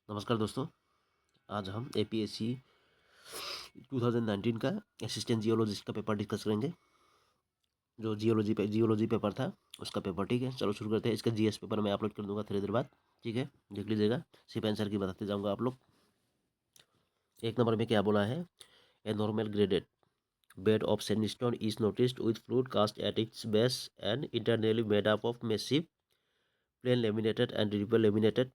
नमस्कार दोस्तों। आज हम एपीएससी 2019 का असिस्टेंट जियोलॉजिस्ट का पेपर डिस्कस करेंगे। जो जियोलॉजी पेपर था उसका पेपर। ठीक है, चलो शुरू करते हैं। इसका जीएस पेपर मैं अपलोड कर दूंगा थोड़ी देर बाद। ठीक है, देख लीजिएगा। सिर्फ आंसर की बताते जाऊंगा आप लोग। एक नंबर में क्या बोला है? A normal graded bed of sandstone is noticed with fluid cast at its base and internally made up of massive plane laminated and triple laminated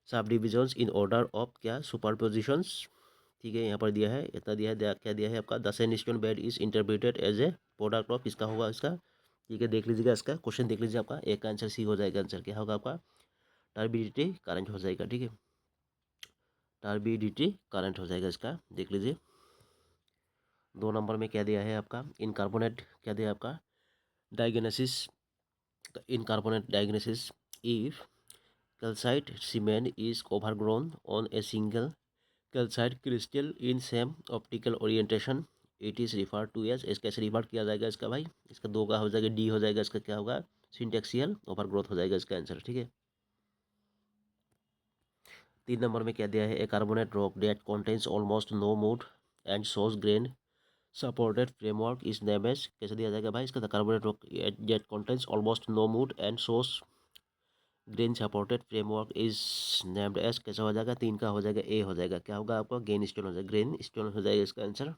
subdivisions in order of क्या superpositions. ठीक है, यहाँ पर दिया है, इतना दिया है। क्या दिया है आपका? The sandstone bed is interpreted as a product of, किसका होगा इसका? ठीक है, देख लीजिएगा इसका क्वेश्चन, देख लीजिए। आपका एक का आंसर सी हो जाएगा। आंसर क्या होगा आपका? टर्बिडिटी करंट हो जाएगा। ठीक है, टर्बिडिटी करंट हो जाएगा इसका, देख लीजिए। दो नंबर में क्या दिया है आपका? इन कार्बोनेट क्या दिया है आपका? Diagnosis. In carbonate diagnosis if calcite cement is overgrown on a single calcite crystal in same optical orientation it is referred to as। इस कैसे रिफर किया जाएगा इसका भाई? इसका दो का हो जाएगा, डी हो जाएगा। इसका क्या होगा? सिंटेक्सियल ओवरग्रोथ हो जाएगा इसका आंसर। ठीक है, तीन नंबर में क्या दिया है? A carbonate rock that contains almost no mud and shows grain supported framework is name as. कैसे दिया जाएगा भाई इसका? The carbonate rock that contains almost no mud and shows grain supported framework is named as. कैसा हो जाएगा? तीन का हो जाएगा, ए हो जाएगा। क्या होगा आपका? ग्रेन स्टोन हो जाएगा। ग्रेन स्टोन हो जाएगा इसका आंसर।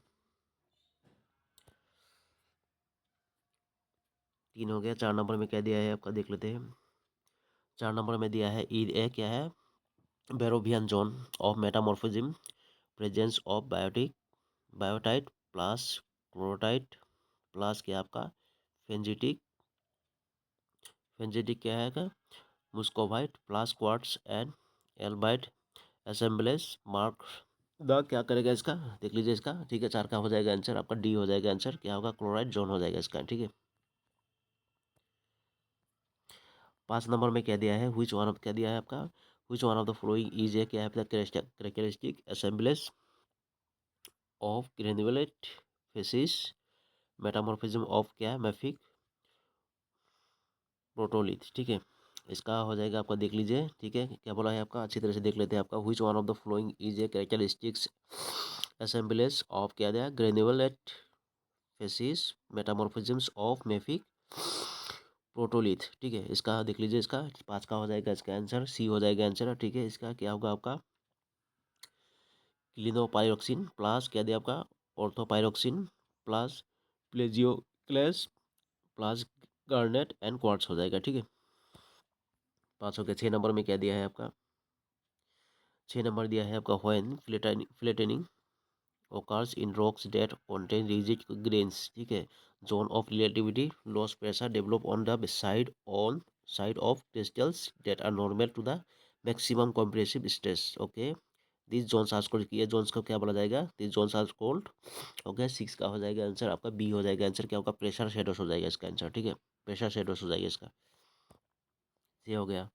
तीन हो गया। चार नंबर में क्या दिया है आपका? देख लेते हैं। चार नंबर में दिया है ई ए क्या है? Barrovian zone of metamorphism presence of biotite plus chlorite plus क्या आपका? फेंजिटिक फेंजिटिक क्या है का? Muscovite plus quartz and albite assemblages mark the. क्या करेगा इसका? देख लीजिए इसका। ठीक है, चार का हो जाएगा आंसर आपका, डी हो जाएगा आंसर। क्या होगा? क्लोराइड जोन हो जाएगा इसका। ठीक है, पाँच नंबर में क्या दिया है? व्हिच वन ऑफ क्या दिया है आपका? Which one of the following is a क्या है? Characteristic assemblages of granulite facies metamorphism of क्या? Mafic protolith. ठीक है, इसका हो जाएगा आपका, देख लीजिए। ठीक है, क्या बोला है आपका? अच्छी तरह से देख लेते हैं आपका। Which one of the following is a characteristics assemblages of क्या दिया? Granulite facies metamorphisms of mafic protolith. ठीक है, इसका देख लीजिए। इसका पाँच का हो जाएगा इसका आंसर, सी हो जाएगा आंसर। ठीक है, इसका क्या होगा आपका? क्लिनोपायरोक्सिन प्लस क्या दिया आपका? Orthopyroxene plus plagioclase plus garnet and quartz हो जाएगा। ठीक है, पाँच हो गया। छः नंबर में क्या दिया है आपका? छः नंबर दिया है आपका when फ्लेटनिंग occurs in rocks that contain rigid grains। ठीक है, zone of relativity loss pressure develop on the side of crystals that are normal to the maximum compressive stress। Okay, this zones are called, ये zones को क्या बोला जाएगा? This zones are called. Okay, six का हो जाएगा answer आपका, B हो जाएगा आंसर। क्या होगा? प्रेशर शेडोस हो जाएगा इसका आंसर। ठीक है, प्रेशर शेडोस हो जाएगा इसका। ये हो गया।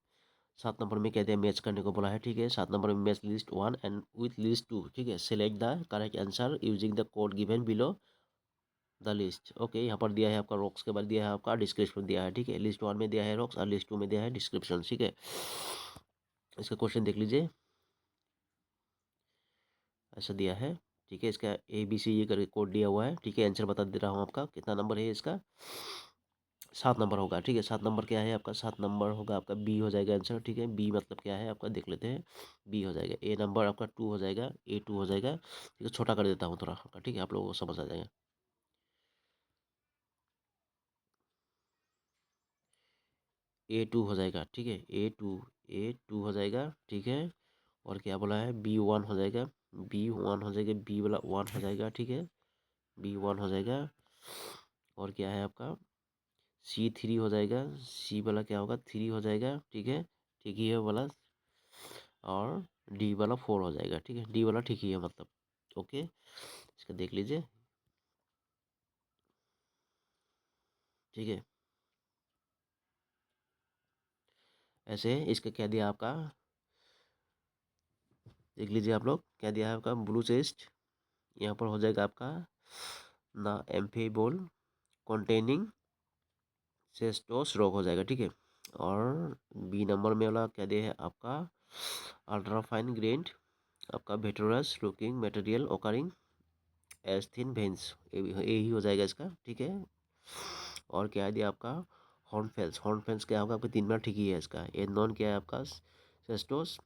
सात नंबर में कहते हैं मैच करने को बोला है। ठीक है, सात नंबर में match list one and with list two. ठीक है, select the correct answer using the code given below the list. Okay, यहाँ पर दिया है आपका रॉक्स के बाद दिया है आपका डिस्क्रिप्शन दिया है। ठीक है, लिस्ट वन में दिया है रॉक्स और लिस्ट टू में दिया है डिस्क्रिप्शन। ठीक है, इसका क्वेश्चन देख लीजिए, ऐसा दिया है। ठीक है, इसका ABC ये करके कोड दिया हुआ है। ठीक है, आंसर बता दे रहा हूँ आपका। कितना नंबर है इसका? सात नंबर होगा। ठीक है, सात नंबर क्या है आपका? सात नंबर होगा आपका, बी हो जाएगा आंसर। ठीक है, बी मतलब क्या है आपका? देख लेते हैं। बी हो जाएगा। ए नंबर आपका टू हो जाएगा, A2 हो जाएगा। ठीक है, छोटा कर देता हूँ थोड़ा आपका। ठीक है, आप लोगों को समझ आ जाएगा। A2 हो जाएगा। ठीक है, A2 हो जाएगा। ठीक है, और क्या बोला है? B1 हो जाएगा। B1 हो जाएगा, बी वाला वन हो जाएगा। ठीक है, B1 हो जाएगा। और क्या है आपका? C3 हो जाएगा। सी वाला क्या होगा? थ्री हो जाएगा। ठीक है, ठीक ही है वाला। और डी वाला फोर हो जाएगा। ठीक है, डी वाला ठीक ही है मतलब। ओके, इसका देख लीजिए। ठीक है, ऐसे इसका क्या दिया आपका? देख लीजिए आप लोग, क्या दिया है आपका? Blue chest. यहाँ पर हो जाएगा आपका ना एम्फीबोल कॉन्टेनिंग सेस्टोस रॉक हो जाएगा। ठीक है, और बी नंबर में वाला क्या दिया है आपका? अल्ट्रा फाइन ग्रेन्ड आपका vitreous looking material occurring as thin veins, यही हो जाएगा इसका, ठीक है। और क्या है दिया आपका हॉर्नफेल्स, हॉर्नफेल्स क्या होगा आपका 3 बार ठीक ही है इसका। ए नॉन क्या है आपका सेस्टोस,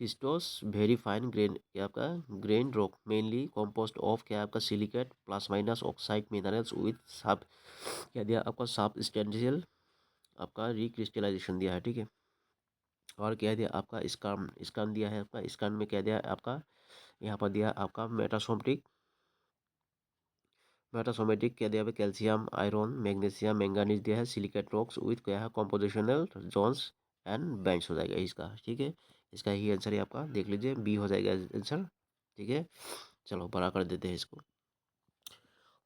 सिस्टोस वेरी फाइन ग्रेन क्या आपका grain rock mainly compost of क्या आपका silicate plus minus oxide minerals with सब क्या दिया आपका सब स्टेंशियल आपका रिक्रिस्टलाइजेशन दिया है, ठीक है। और क्या दिया आपका स्कार्न, स्कार्न दिया है आपका, स्कार्न में क्या दिया है आपका यहाँ पर दिया आपका मेटासोमेटिक, मेटासोमेटिक क्या दिया है कैल्शियम आयरन मैग्नीशियम मैंगानीज दिया है सिलिकेट रॉक्स विथ क्या है कॉम्पोजिशनल जोन्स एंड बैंड्स हो जाएगा इसका, ठीक है। इसका ही आंसर है आपका, देख लीजिए बी हो जाएगा आंसर, ठीक है। चलो बड़ा कर देते हैं इसको।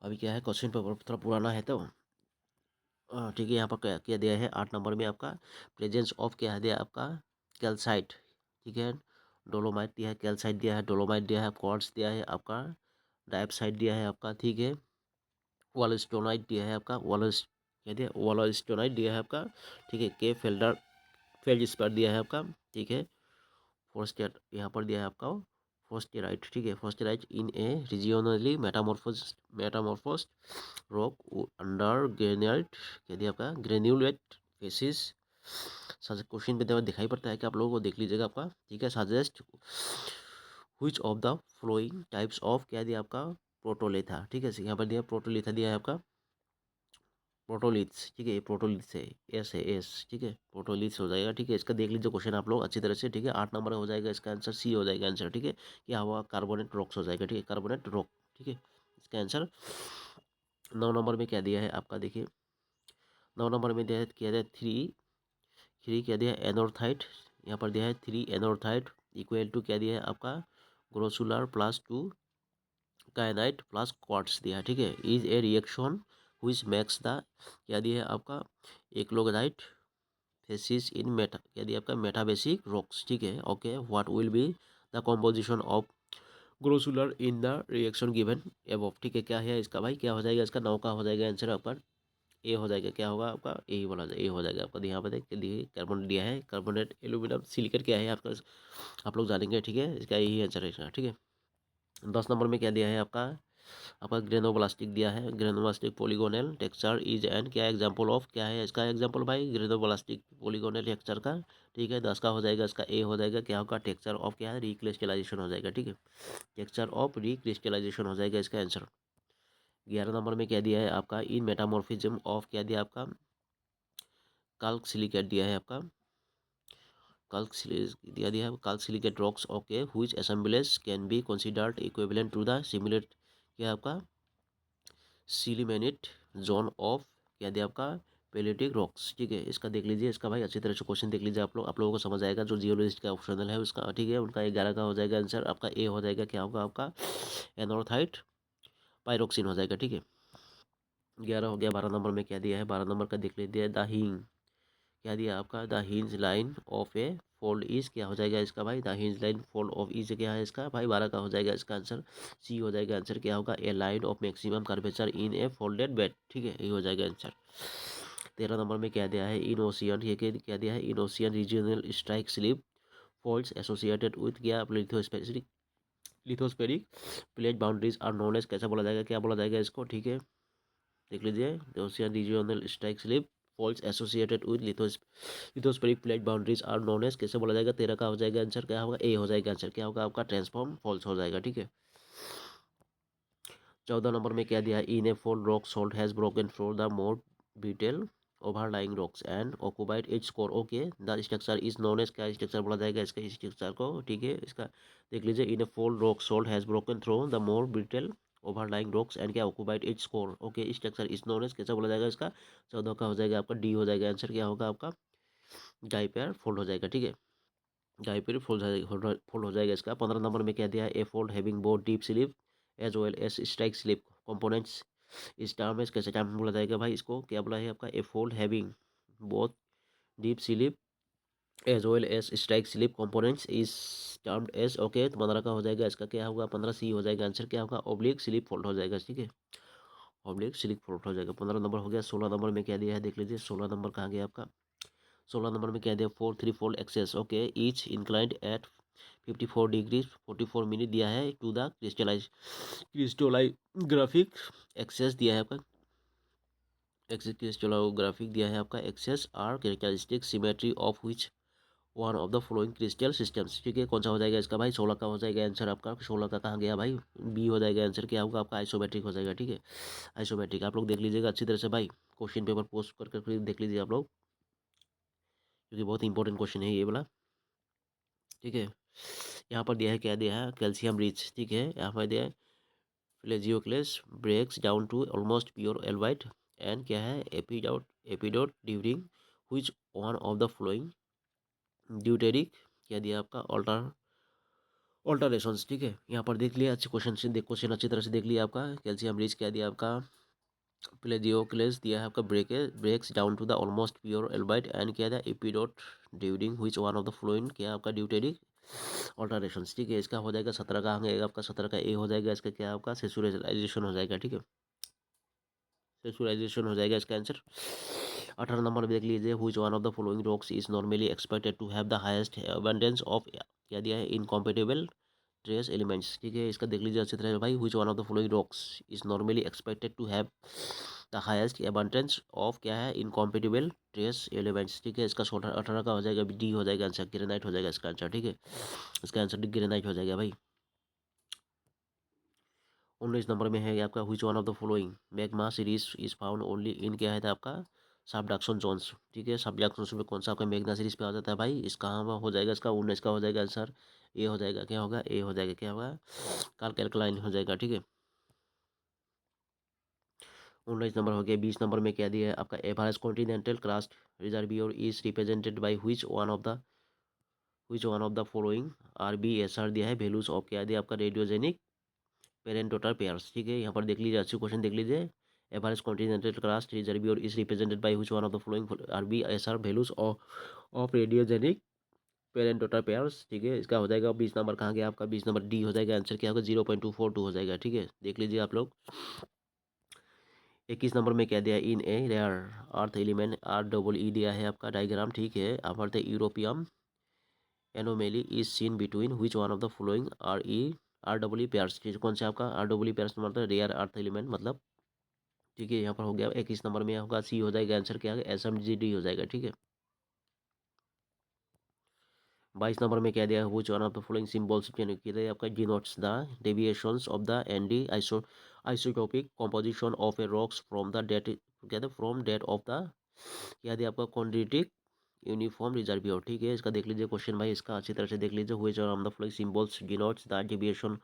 अभी क्या है क्वेश्चन पेपर थोड़ा पुराना है तो ठीक है। यहाँ पर क्या क्या दिया है 8 नंबर में आपका प्रेजेंस ऑफ क्या है दिया आपका कैल्साइट, ठीक है। डोलोमाइट दिया है, कैल्साइट दिया है, डोलोमाइट दिया है, क्वार्ट्ज दिया है आपका, डाइऑक्साइड दिया है आपका, ठीक है। वॉलस्टोनाइट दिया है आपका, क्या दिया वॉलस्टोनाइट दिया है आपका, ठीक है। के फेल्डर फेल्डस्पार दिया है आपका, ठीक है। फोस्टेट यहाँ पर दिया है आपका फोस्टेराइट, ठीक है। फोस्टेराइट इन ए रिजियोनली मेटामॉर्फोस रॉक अंडर ग्रेनाइट क्या दिया आपका ग्रेन्यूलेट फेसिस। क्वेश्चन पे दिखाई पड़ता है कि आप लोगों को देख लीजिएगा आपका, ठीक है। Suggest which of the flowing types of क्या दिया आपका प्रोटोलिथा, ठीक है। यहाँ पर दिया प्रोटोलिथा दिया है आपका प्रोटोलिथ्स, ठीक है। ये प्रोटोलिथ्स है, एस है एस, ठीक है। प्रोटोलिथ्स हो जाएगा, ठीक है। इसका देख लीजिए क्वेश्चन आप लोग अच्छी तरह से, ठीक है। 8 नंबर हो जाएगा इसका आंसर, सी हो जाएगा आंसर, ठीक है। क्या हुआ कार्बोनेट रॉक्स हो जाएगा, ठीक है। कार्बोनेट रॉक, ठीक है इसका आंसर। 9 नंबर में क्या दिया है आपका देखिए, 9 नंबर में दिया है क्या दिया थ्री, थ्री क्या दिया एनोर्थाइट, यहाँ पर दिया है 3 एनोर्थाइट इक्वल टू क्या दिया है आपका ग्रोसुलर +2 काइनाइट प्लस क्वार्ट्स दिया है, ठीक है। Is a reaction which makes the क्या दिया है आपका एक्लोगाइट फेसिस इन मेटा क्या दिया आपका मेटाबेसिक रॉक्स, ठीक है। Okay what will be the composition of grossular in the reaction given above, ठीक है। क्या है इसका भाई, क्या हो जाएगा इसका 9 का हो जाएगा आंसर आपका, ए हो जाएगा। क्या होगा आपका ए बोला जाए, ए हो जाएगा आपका। यहाँ पर देखिए कार्बन दिया है कार्बोनेट एल्यूमिनियम सिलिकेट क्या है आपका, आप लोग जानेंगे, ठीक है। इसका यही आंसर है इसका, ठीक है। 10 नंबर में क्या दिया है आपका, आपका ग्रेनोब्लास्टिक दिया है, ग्रेनोब्लास्टिक पॉलीगोनल टेक्सचर इज एंड क्या एग्जांपल ऑफ क्या है इसका एग्जांपल भाई ग्रेनोब्लास्टिक पॉलीगोनल टेक्सचर का, ठीक है। 10 का हो जाएगा इसका ए हो जाएगा। क्या होगा टेक्सचर ऑफ क्या है रिक्रिस्टलाइजेशन हो जाएगा, ठीक है। टेक्सचर ऑफ रिक्रिस्टलाइजेशन हो जाएगा इसका आंसर। 11 नंबर में क्या दिया है आपका इन मेटामॉर्फिज्म ऑफ क्या दिया आपका काल्क सिलिकेट दिया है आपका दिया दिया है calc silicate rocks okay which assemblage can be considered equivalent to the simulate क्या आपका सिलिमेनिट जोन ऑफ क्या दिया आपका पेलेटिक रॉक्स, ठीक है। इसका देख लीजिए इसका भाई अच्छी तरह से क्वेश्चन देख लीजिए आप लोगों को समझ आएगा। जो जियोलॉजिस्ट का ऑप्शनल है उसका, ठीक है, उनका 11 का हो जाएगा आंसर आपका ए हो जाएगा। क्या होगा आपका एनोर्थाइट पायरोक्सिन हो जाएगा, ठीक है। 11 हो गया। 12 नंबर में क्या दिया है, 12 नंबर का देख लीजिए द हिंग क्या दिया आपका the hinge line of A fold is क्या हो जाएगा इसका भाई the hinge line fold of is क्या है इसका भाई 12 का हो जाएगा इसका आंसर, सी हो जाएगा आंसर। क्या होगा a line of maximum curvature in a folded bed, ठीक है, ये हो जाएगा आंसर। 13 नंबर में क्या दिया है इन ओशियन, ये क्या दिया है in ocean regional strike slip faults associated with क्या lithospheric lithospheric plate boundaries are known as कैसा बोला जाएगा, क्या बोला जाएगा इसको, ठीक है। देख लीजिए ocean regional strike slip faults associated with lithospheric plate boundaries are known as कैसे बोला जाएगा। 13 का हो जाएगा आंसर। क्या होगा ए हो जाएगा आंसर। क्या होगा आपका ट्रांसफॉर्म फॉल्स हो जाएगा, ठीक है। 14 नंबर में क्या दिया है in a fold rock salt has broken through the more brittle overlying rocks and occupied its core okay the structure is known as क्या स्ट्रक्चर बोला जाएगा इसका स्ट्रक्चर को, ठीक है। इसका देख लीजिए in a fold rock salt has broken through the more brittle overlying rocks and क्या occupied its core okay structure is known as कैसा बोला जाएगा इसका। 14 का हो जाएगा आपका डी हो जाएगा आंसर। क्या होगा आपका डाइपेयर फोल्ड हो जाएगा, ठीक है। डाइपेयर फोल्ड हो जाएगा इसका। 15 नंबर में क्या दिया है a fold having both dip slip as well as strike slip components इस टर्म में कैसे टर्म बोला जाएगा भाई इसको, क्या बोला है आपका a fold having both dip slip as well as strike slip components is termed as okay. तो 15 का हो जाएगा इसका। क्या होगा 15 सी हो जाएगा आंसर। क्या होगा ओब्लिक स्लिप फोल्ड हो जाएगा, ठीक है। ओब्लिक स्लिप फोल्ड हो जाएगा। 15 नंबर हो गया। 16 नंबर में क्या दिया है देख लीजिए। 16 नंबर कहाँ गया आपका 16 नंबर में कह दिया 4 3 fold axes, okay, each inclined at 54 degree 44 minute दिया है टू द क्रिस्टोलाइग्राफिक एक्सेस दिया है आपका, एक्सेस क्रिस्टोलाइग्राफिक दिया है आपका, axes are characteristic symmetry of which one of the following crystal systems, ठीक है। कौन सा हो जाएगा इसका भाई, 16 का हो जाएगा आंसर आपका, 16 का कहाँ गया भाई, बी हो जाएगा आंसर, क्या होगा आपका, आइसोमेट्रिक हो जाएगा, ठीक है। आइसोमेट्रिक आप लोग देख लीजिएगा अच्छी तरह से भाई, क्वेश्चन पेपर पोस्ट कर देख लीजिए आप लोग, क्योंकि बहुत इंपॉर्टेंट क्वेश्चन है ये वाला, ठीक है। यहाँ पर दिया है, क्या दिया है, कैल्शियम रिच, ठीक है। यहाँ पर दिया है plagioclase breaks down to almost pure albite and क्या है epidote during which one of the following deuteric, क्या दिया आपका ऑल्टरेशंस, ठीक है। यहाँ पर देख लिया अच्छे क्वेश्चन से, क्वेश्चन अच्छी तरह से देख लिया आपका, कैल्शियम रिच क्या दिया आपका, प्लेजियोक्लेस दिया है आपका breaks down to the almost pure albite and क्या था epidote during which one of the flowing, क्या आपका ड्यूटेरिक ऑल्टरेशंस, ठीक है। इसका हो जाएगा 17 का आएगा आपका, 17 का ए हो जाएगा, इसका क्या आपका सेचुराइजेशन हो जाएगा, ठीक है, सेचुराइजेशन हो जाएगा इसका आंसर। 18 नंबर में देख लीजिए which one of the following rocks is normally expected to have the highest abundance of, क्या दिया है, इनकॉम्पेटेबल ट्रेस एलिमेंट्स, ठीक है। इसका देख लीजिए अच्छी तरह भाई, which one of the following rocks is normally expected to have the highest abundance of, क्या है, इनकॉम्पेटेबल ट्रेस एलिमेंट्स, ठीक है। इसका 18 का हो जाएगा, डी हो जाएगा आंसर, ग्रेनाइट हो जाएगा इसका आंसर, ठीक है। इसका आंसर ग्रेनाइट हो जाएगा भाई। 19 नंबर में है आपका which one of the following magma series is found only in, क्या है था आपका, सबडक्शन जोन्स, ठीक है। सबडक्शन में कौन सा आपका मैग्ना सीरीज पे आ जाता है भाई, इसका हो जाएगा, इसका 19 का हो जाएगा आंसर, ए हो जाएगा, क्या होगा, ए हो जाएगा, क्या होगा, कैल्कलाइन हो जाएगा, ठीक है। 19 नंबर हो गया। 20 नंबर में क्या दिया है आपका, average continental crust reservoir is represented by which one of the following, R B S R दिया है, वैल्यूज ऑफ, क्या दिया आपका, रेडियोजेनिक पेरेंटोटर पेयर्स, ठीक है। यहाँ पर देख लीजिए अच्छी क्वेश्चन देख लीजिए, average continental crust reservoir is represented by which one of the following, R B S R values of radiogenic parent daughter pairs, ठीक है। इसका हो जाएगा 20 नंबर, कहाँ गया आपका, 20 नंबर डी हो जाएगा आंसर, क्या होगा, 0.242 हो जाएगा, ठीक है। देख लीजिए आप लोग। 21 नंबर में क्या दिया, in a rare earth element R double E दिया है आपका डायग्राम, ठीक है। अब europium anomaly is seen between which one of the following R double E pairs, कौन से आपका आर डबल ई पेयर्स मतलब रेयर अर्थ एलिमेंट मतलब, ठीक है। यहाँ पर हो गया 21 नंबर में होगा, सी हो जाएगा आंसर, क्या है, एस एम जी डी हो जाएगा, ठीक है। 22 नंबर में क्या दिया है, which one of the following symbols आपका denotes the deviations of the ND isotopic composition of a rocks from the date, क्या था, फ्रॉम डेट ऑफ द, क्या दिया आपका, कॉन्ड्रिटिक यूनिफॉर्म रिजर्वियर, ठीक है। इसका देख लीजिए क्वेश्चन भाई, इसका अच्छी तरह से देख लीजिए, which one of the following symbols denotes the deviation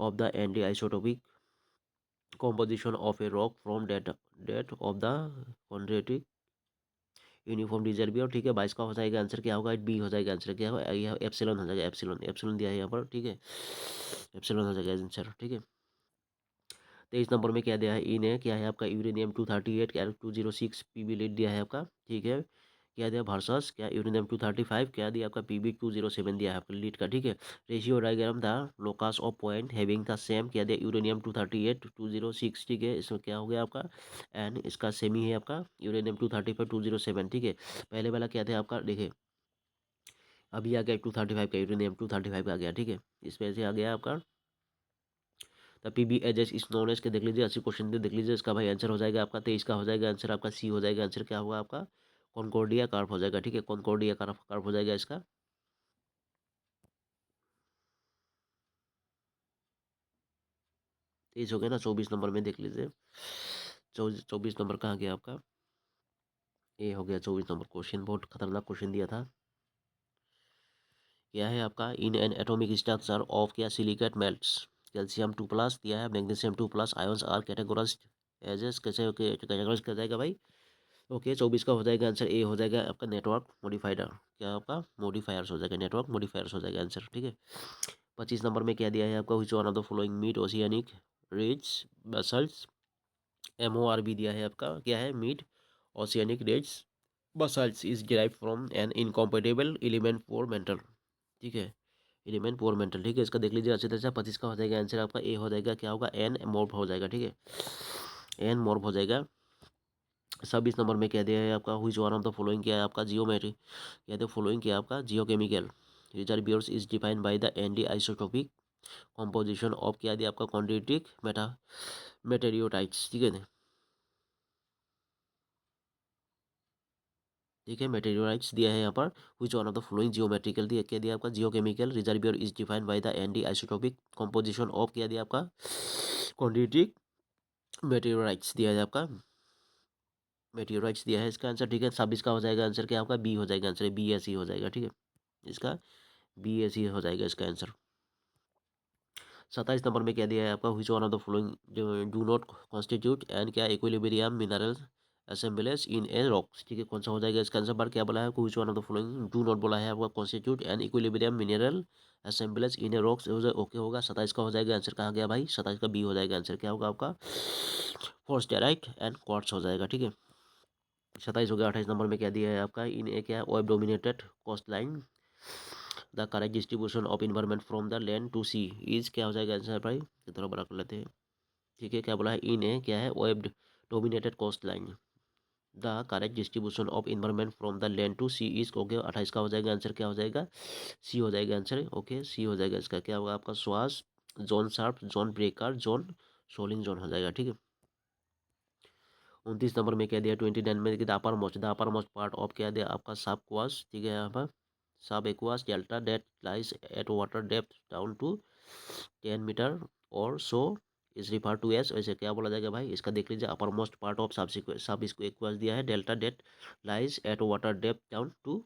of the ND isotopic composition of a rock from that of the chondritic uniform reservoir, ठीक है। 22 का हो जाएगा आंसर, क्या होगा, बी हो जाएगा आंसर, क्या होगा, यह एप्सिलॉन हो जाएगा, एप्सिलॉन एप्सिलॉन दिया है यहाँ पर, ठीक है, एप्सिलॉन हो जाएगा आंसर, ठीक है। 23 नंबर में क्या दिया है, इन है, क्या है आपका, यूरेनियम 238 क्या 206 पीबी लीड दिया है आपका, ठीक है। क्या दिया वर्सस, क्या यूरेनियम 235 क्या दिया आपका, पीबी 207 दिया है आपका लीड का, ठीक है। रेशियो डायग्राम था लोकस ऑफ पॉइंट हैविंग था सेम, क्या दिया यूरेनियम 238 206, ठीक है। इसमें क्या हो गया आपका, एंड इसका सेमी है आपका यूरेनियम 235 207, ठीक है। पहले वाला क्या था आपका, देखिए अभी आ गया 235 का, यूरेनियम 235 का आ गया, ठीक है। इस वजह से आ गया आपका the P B H H is known as K, देख लीजिए अच्छी क्वेश्चन देख लीजिए, इसका भाई आंसर हो जाएगा आपका 23 का हो जाएगा आंसर आपका, सी हो जाएगा आंसर, क्या होगा आपका, कॉन्कोर्डिया कार्प हो जाएगा, ठीक है। कॉन्कोर्डिया कार्प हो जाएगा इसका। 23 हो गया ना। 24 नंबर में देख लीजिए, 24 नंबर कहाँ गया आपका, ये हो गया 24 नंबर क्वेश्चन, बहुत खतरनाक क्वेश्चन दिया था। क्या है आपका, in an atomic structure of, क्या, सिलिकेट मेल्ट्स कैल्शियम 2+ दिया है, मैग्नीशियम 2+ आयंस आर कैटेगोराइज्ड एजेस, कैसे कैटेगराइज कर जाएगा भाई, ओके। 24 का हो जाएगा आंसर, ए हो जाएगा आपका नेटवर्क मॉडिफाइडर, क्या आपका मॉडिफायर्स हो जाएगा, नेटवर्क मॉडिफायर्स हो जाएगा आंसर, ठीक है। 25 नंबर में क्या दिया है आपका, which one of the following mid oceanic ridge basalts, M O R B दिया है आपका, क्या है, mid oceanic ridge basalts is derive from an incompatible element for mantle, ठीक है, एलिमेंट फॉर मेंटल, ठीक है। इसका देख लीजिए अच्छी तरह से। 25 का हो जाएगा आंसर आपका, ए हो जाएगा, क्या होगा, एन मोर्फ हो जाएगा, ठीक है, एन मोर्फ हो जाएगा। 26 नंबर में कह दिया है आपका हुई वन ऑफ द फॉलोइंग, क्या है आपका जियोमेट्री, कहते हैं फॉलोइंग क्या है आपका geochemical reservoirs is defined by the ND isotopic composition of, क्या दिया आपका कॉन्ड्रिटिक मेटेरियोटाइट्स, ठीक है। ठीक है, मेटेरियोलाइट्स दिया है यहाँ पर, which one of the following geometrical दिया, क्या दिया आपका geochemical reservoir is defined by the ND isotopic composition of, क्या दिया आपका कॉन्ड्रिटिक मेटेरियोलाइट्स दिया है आपका, मेटेरियोलाइट्स दिया है इसका आंसर, ठीक है। 26 का हो जाएगा आंसर क्या आपका बी हो जाएगा आंसर, बी एस ही हो जाएगा, ठीक है, इसका बी एस ही हो जाएगा इसका आंसर। 27 नंबर में क्या दिया है आपका विच one of the following do not constitute and क्या इक्विलिब्रियम मिनरल असेंबलेज इन ए रॉक्स, ठीक है, कौन सा हो जाएगा इसका आंसर, बार क्या बोला है विच one of the following do not बोला है आपका constitute and equilibrium mineral assemblage in A rocks, okay होगा। 27 का हो जाएगा आंसर, कहाँ गया भाई, 27 का बी हो जाएगा आंसर, क्या होगा आपका फॉस्टेराइट एंड क्वार्ट्ज हो जाएगा, ठीक है। 27 हो गया। 28 नंबर में क्या दिया है आपका इन ए क्या wave dominated coastline the correct distribution of environment from the land to sea is, क्या हो जाएगा आंसर भाई, तो थोड़ा बड़ा कर लेते हैं, ठीक है। क्या बोला है इन ए क्या है wave dominated coastline the correct distribution of environment from the land to sea is, okay. 28 का हो जाएगा आंसर, क्या हो जाएगा सी हो जाएगा आंसर, ओके सी हो जाएगा इसका, क्या होगा आपका स्वास zone sharp zone breaker zone soling zone हो जाएगा, ठीक है। 29 नंबर में क्या दिया 29 में the upper most part of क्या दिया आपका सब क्वास, ठीक है, यहाँ पर subaqueous delta that lies at water depth down to 10 metre और so is refer to as, वैसे क्या बोला जाएगा भाई इसका देख लीजिए, अपर मोस्ट पार्ट ऑफ सब इसको एक्वास दिया है, delta that lies at water depth down to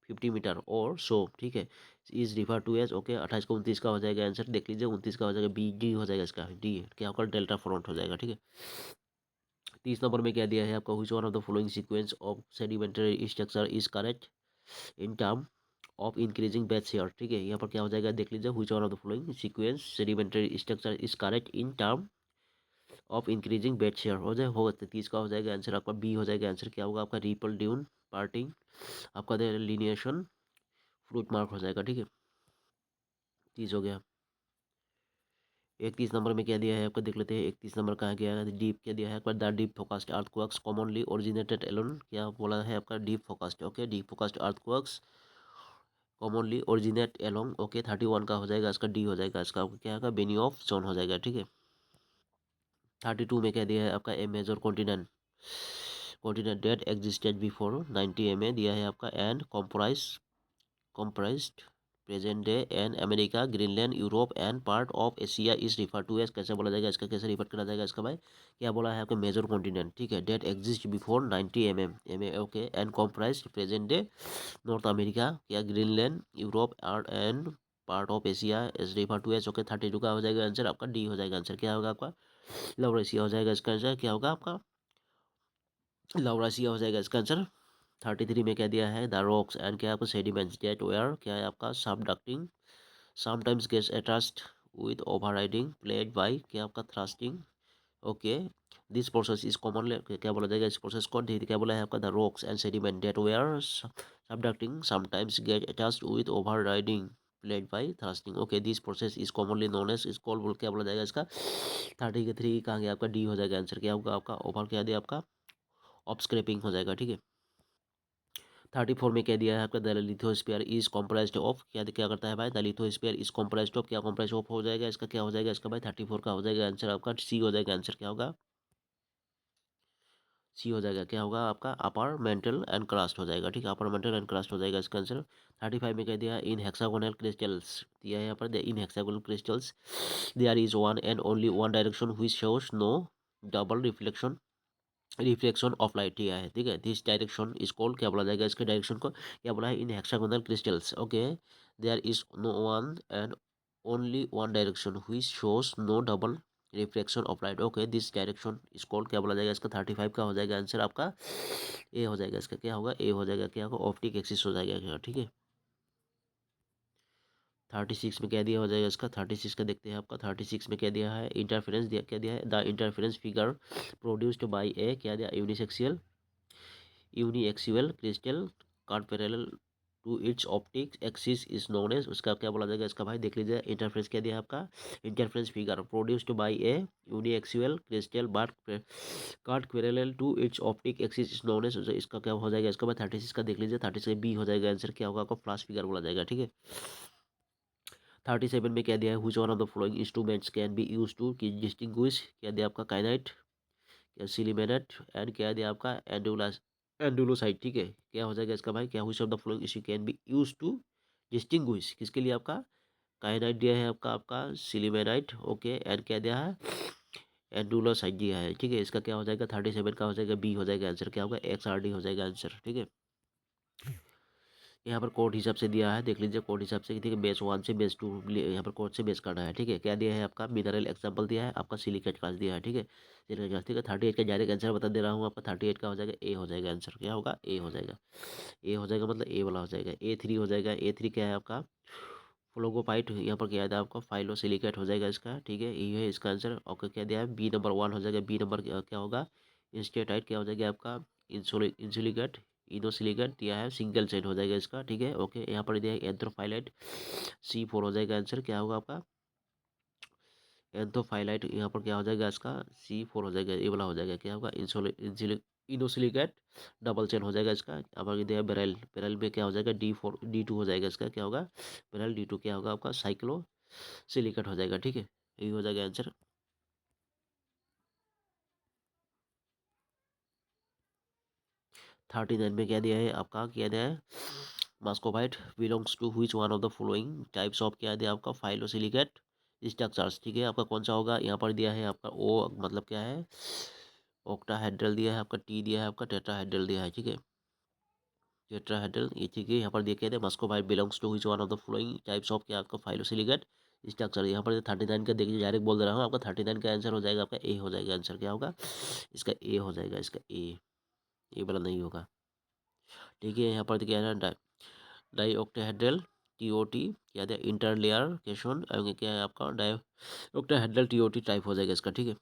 50 metre और सो, ठीक है, is refer to as, okay. 28 को 29 का हो जाएगा आंसर, देख लीजिए 29 का हो जाएगा बी डी हो जाएगा इसका, डी क्या होगा डेल्टा फ्रंट हो जाएगा, ठीक है। 30 नंबर में क्या दिया है आपका which one of the following sequence of sedimentary structure is correct in term of increasing bed share, ठीक है। यहाँ पर क्या हो जाएगा देख लीजिए which one of the following sequence sedimentary structure is correct in term of increasing bed share हो जाए, होगा 30 का हो जाएगा आंसर आपका बी हो जाएगा आंसर, क्या होगा आपका रिपल ड्यून पार्टिंग आपका लिनिएशन फ्रूट मार्क हो जाएगा, ठीक है। 30 हो गया। 31 नंबर में क्या दिया है आपको देख लेते हैं, 31 नंबर कहाँ गया है, डीप क्या दिया है आपका the deep focused earthquakes commonly originated along, क्या बोला है आपका deep focused, okay deep focused earthquakes commonly originate along, okay 31 का हो जाएगा इसका डी हो जाएगा इसका, क्या होगा बेनी ऑफ जोन हो जाएगा, ठीक है। 32 में क्या दिया है आपका a major continent continent that existed before 90 M A दिया है आपका and comprised present day and America Greenland Europe and part of Asia is refer to as, कैसे बोला जाएगा इसका, कैसे रिफर करा जाएगा इसका भाई, क्या बोला है आपका मेजर कॉन्टिनेंट, ठीक है, that exist before 90 M A, okay and comprise present day North America क्या Greenland Europe and part of Asia is refer to as, okay 32 का हो जाएगा आंसर आपका डी हो जाएगा आंसर, क्या होगा आपका लवरेशिया हो जाएगा इसका आंसर, क्या होगा आपका लवरेशिया हो जाएगा इसका आंसर। 33 में क्या दिया है द रॉक्स एंड क्या आपका सेडिमेंट्स डेट वेयर क्या है आपका subducting sometimes gets attached with overriding plate by क्या आपका thrusting, okay this process is commonly क्या बोला जाएगा इस प्रोसेस को, क्या बोला है आपका the rocks and sediment that were subducting sometimes get attached with overriding plate by thrusting, okay this process is commonly known as is call क्या बोला जाएगा इसका 33 कहाँ गया आपका डी हो जाएगा आंसर, क्या होगा आपका ओवर क्या दिया आपका ऑफ स्क्रैपिंग हो जाएगा, ठीक है। 34 में क्या दिया है आपका द लिथोस्फीयर इज कॉम्प्राइज्ड ऑफ क्या क्या करता है भाई द लिथोस्फीयर इज कॉम्प्राइज्ड ऑफ क्या कॉम्प्राइज ऑफ हो जाएगा इसका, क्या हो जाएगा इसका भाई 34 का हो जाएगा आंसर आपका सी हो जाएगा आंसर, क्या होगा सी हो जाएगा, क्या होगा आपका अपर मेंटल एंड क्रस्ट हो जाएगा, ठीक है अपर मेंटल एंड क्रस्ट हो जाएगा इसका आंसर। 35 में कह दिया इन हेक्सागोनल क्रिस्टल्स दिया है यहाँ पर in hexagonal crystals there is one and only one direction which shows no double reflection of light दिया है, ठीक है दिस डायरेक्शन इज कॉल्ड क्या बोला जाएगा इसके डायरेक्शन को, क्या बोला है in hexagonal crystals, okay there is no one and only one direction which shows no double reflection of light, okay this direction is called क्या बोला जाएगा इसका 35 का हो जाएगा आंसर आपका ए हो जाएगा इसका, क्या होगा ए हो जाएगा, क्या होगा ऑप्टिक एक्सिस हो जाएगा क्या, ठीक है। 36 में क्या दिया हो जाएगा इसका 36 का देखते हैं आपका 36 में क्या दिया है इंटरफेरेंस दिया क्या दिया है the interference figure produced by a क्या दिया unisexual uniaxial crystal cut parallel to its optic axis is known as, उसका क्या बोला जाएगा इसका भाई देख लीजिए। इंटरफेरेंस क्या दिया है आपका, interference figure produced by a uniaxial crystal but cut parallel to its optic axis is known as, इसका क्या हो जाएगा इसका भाई 36 का देख लीजिए। 36 बी हो जाएगा आंसर, क्या होगा आपका फ्लैश फिगर बोला जाएगा, ठीक है। 37 में क्या दिया है, which one of the following instruments can be use to distinguish, क्या दिया आपका काइनाइट, क्या सिलीमेनेट एंड क्या दिया आपका एंडुलोसाइट, ठीक है। क्या हो जाएगा इसका भाई, क्या which of the following issue can be use to distinguish, किसके लिए आपका काइनाइट दिया है आपका सिलीमेनाइट, ओके, एंड क्या दिया है एंडुलोसाइट दिया है, ठीक है। इसका क्या हो जाएगा 37 का हो जाएगा बी हो जाएगा आंसर, क्या होगा XRD हो जाएगा आंसर, ठीक है। यहाँ पर कोड हिसाब से दिया है, देख लीजिए कोड हिसाब से, ठीक है। बेस 1 से बेस 2 यहाँ पर कोड से बेस करना है, ठीक है। क्या दिया है आपका मिनरल एग्जांपल दिया है आपका, सिलिकेट क्लास दिया है, ठीक है। सिलिकेट क्लास, ठीक है। 38 का डायरेक्ट आंसर बता दे रहा हूँ आपका, 38 का हो जाएगा ए हो जाएगा आंसर, क्या होगा ए हो जाएगा। ए हो जाएगा मतलब ए वाला हो जाएगा। A3 हो जाएगा, A3 क्या है आपका फ्लोगोपाइट, यहाँ पर क्या है आपका फाइलोसिलिकेट हो जाएगा इसका, ठीक है। ये है इसका आंसर। और क्या दिया है बी नंबर 1 हो जाएगा, बी नंबर क्या होगा इंस्टेटाइट, क्या हो जाएगा आपका इंसुलिकेट इनोसिलिकेट दिया है, सिंगल चेन हो जाएगा इसका, ठीक है, ओके। यहाँ पर दिया है एंथ्रोफाइलाइट, C4 हो जाएगा आंसर, क्या होगा आपका एंथ्रोफाइलाइट, यहाँ पर क्या हो जाएगा इसका C4 हो जाएगा, ये वाला हो जाएगा, क्या होगा इनोसिलिकेट डबल चेन हो जाएगा इसका। यहाँ पर दिया है बेरल, बेरल में क्या हो जाएगा D2 हो जाएगा इसका, क्या होगा बेरल D2 क्या होगा आपका साइक्लो सिलिकेट हो जाएगा, ठीक है। यही हो जाएगा आंसर। 39 में क्या दिया है आपका, क्या दिया है muscovite belongs to which one of the following types of, क्या दिया आपका फाइलोसिलिकेट स्ट्रक्चर्स, ठीक है। आपका कौन सा होगा, यहाँ पर दिया है आपका ओ मतलब क्या है ऑक्टाहेड्रल दिया है आपका, टी दिया है आपका टेट्राहेड्रल दिया है, ठीक है। टेट्राहेड्रल ये ठीक है। यहाँ पर देखिए थे muscovite belongs to which one of the following types of, क्या आपका फाइलोसिलिकेट स्ट्रक्चर। यहाँ पर 39 का देखिए डायरेक्ट बोल दे रहा हूँ आपका, 39 का आंसर हो जाएगा आपका ए हो जाएगा आंसर, क्या होगा इसका ए हो जाएगा, इसका ए वाला नहीं होगा, ठीक है। यहाँ पर क्या है डाई ऑक्टाहेड्रल TOT, क्या है इंटरलेयर केशन, क्या है आपका डाई ऑक्टाहेड्रल TOT टाइप हो जाएगा इसका, ठीक है।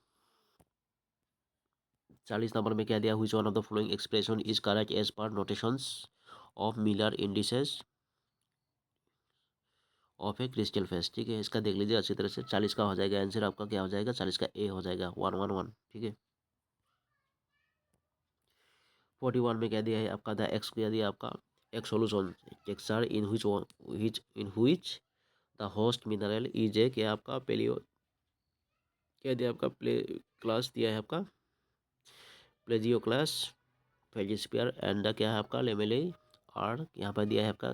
40 नंबर में क्या दिया, which one of the following expression is correct as per notations of Miller indices of a crystal face, ठीक है। इसका देख लीजिए अच्छी तरह से। 40 का हो जाएगा आंसर आपका, क्या हो जाएगा 40 का ए हो जाएगा 111, ठीक है। 41 में क्या दिया है आपका द एक्स, क्या दिया आपका x solution texture in which the host mineral is a, क्या आपका पेलियो, क्या दिया आपका प्ले क्लास दिया है आपका प्लेजियो क्लास फेजिस्पियर एंड क्या है आपका लेमेले, और यहाँ पर दिया है आपका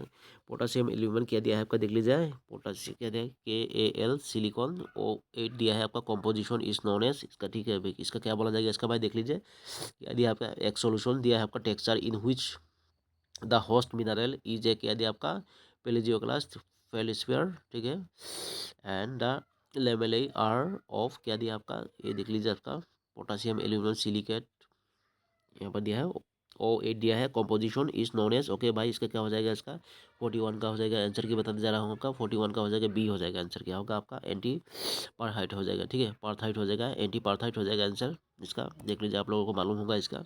पोटासियम एल्यूमिनियम, क्या दिया है आपका देख लीजिए पोटासियम, क्या दिया है KAl सिलिकॉन O8 दिया है आपका कॉम्पोजिशन इज नोन एज, इसका ठीक है भाई। इसका क्या बोला जाएगा इसका भाई देख लीजिए, क्या दिया आपका एक सोल्यूशन दिया है आपका texture in which the host mineral is a, क्या दिया आपका पेलेजियो क्लास फेलिस्फीयर, ठीक है। एंड द लेमेले आर ऑफ, क्या दिया आपका ये देख लीजिए आपका पोटासियम एल्यूमिनियम सिलिकेट, यहाँ पर दिया है O8 दिया है composition is known as, okay भाई। इसका क्या हो जाएगा इसका 41 का हो जाएगा आंसर, की बताते जा रहा हूँ आपका 41 का हो जाएगा बी हो जाएगा आंसर, क्या होगा आपका एंटी पार्थाइट हो जाएगा, ठीक है। पार्थाइट हो जाएगा, एंटी पार्थाइट हो जाएगा आंसर इसका, देख लीजिए आप लोगों को मालूम होगा इसका।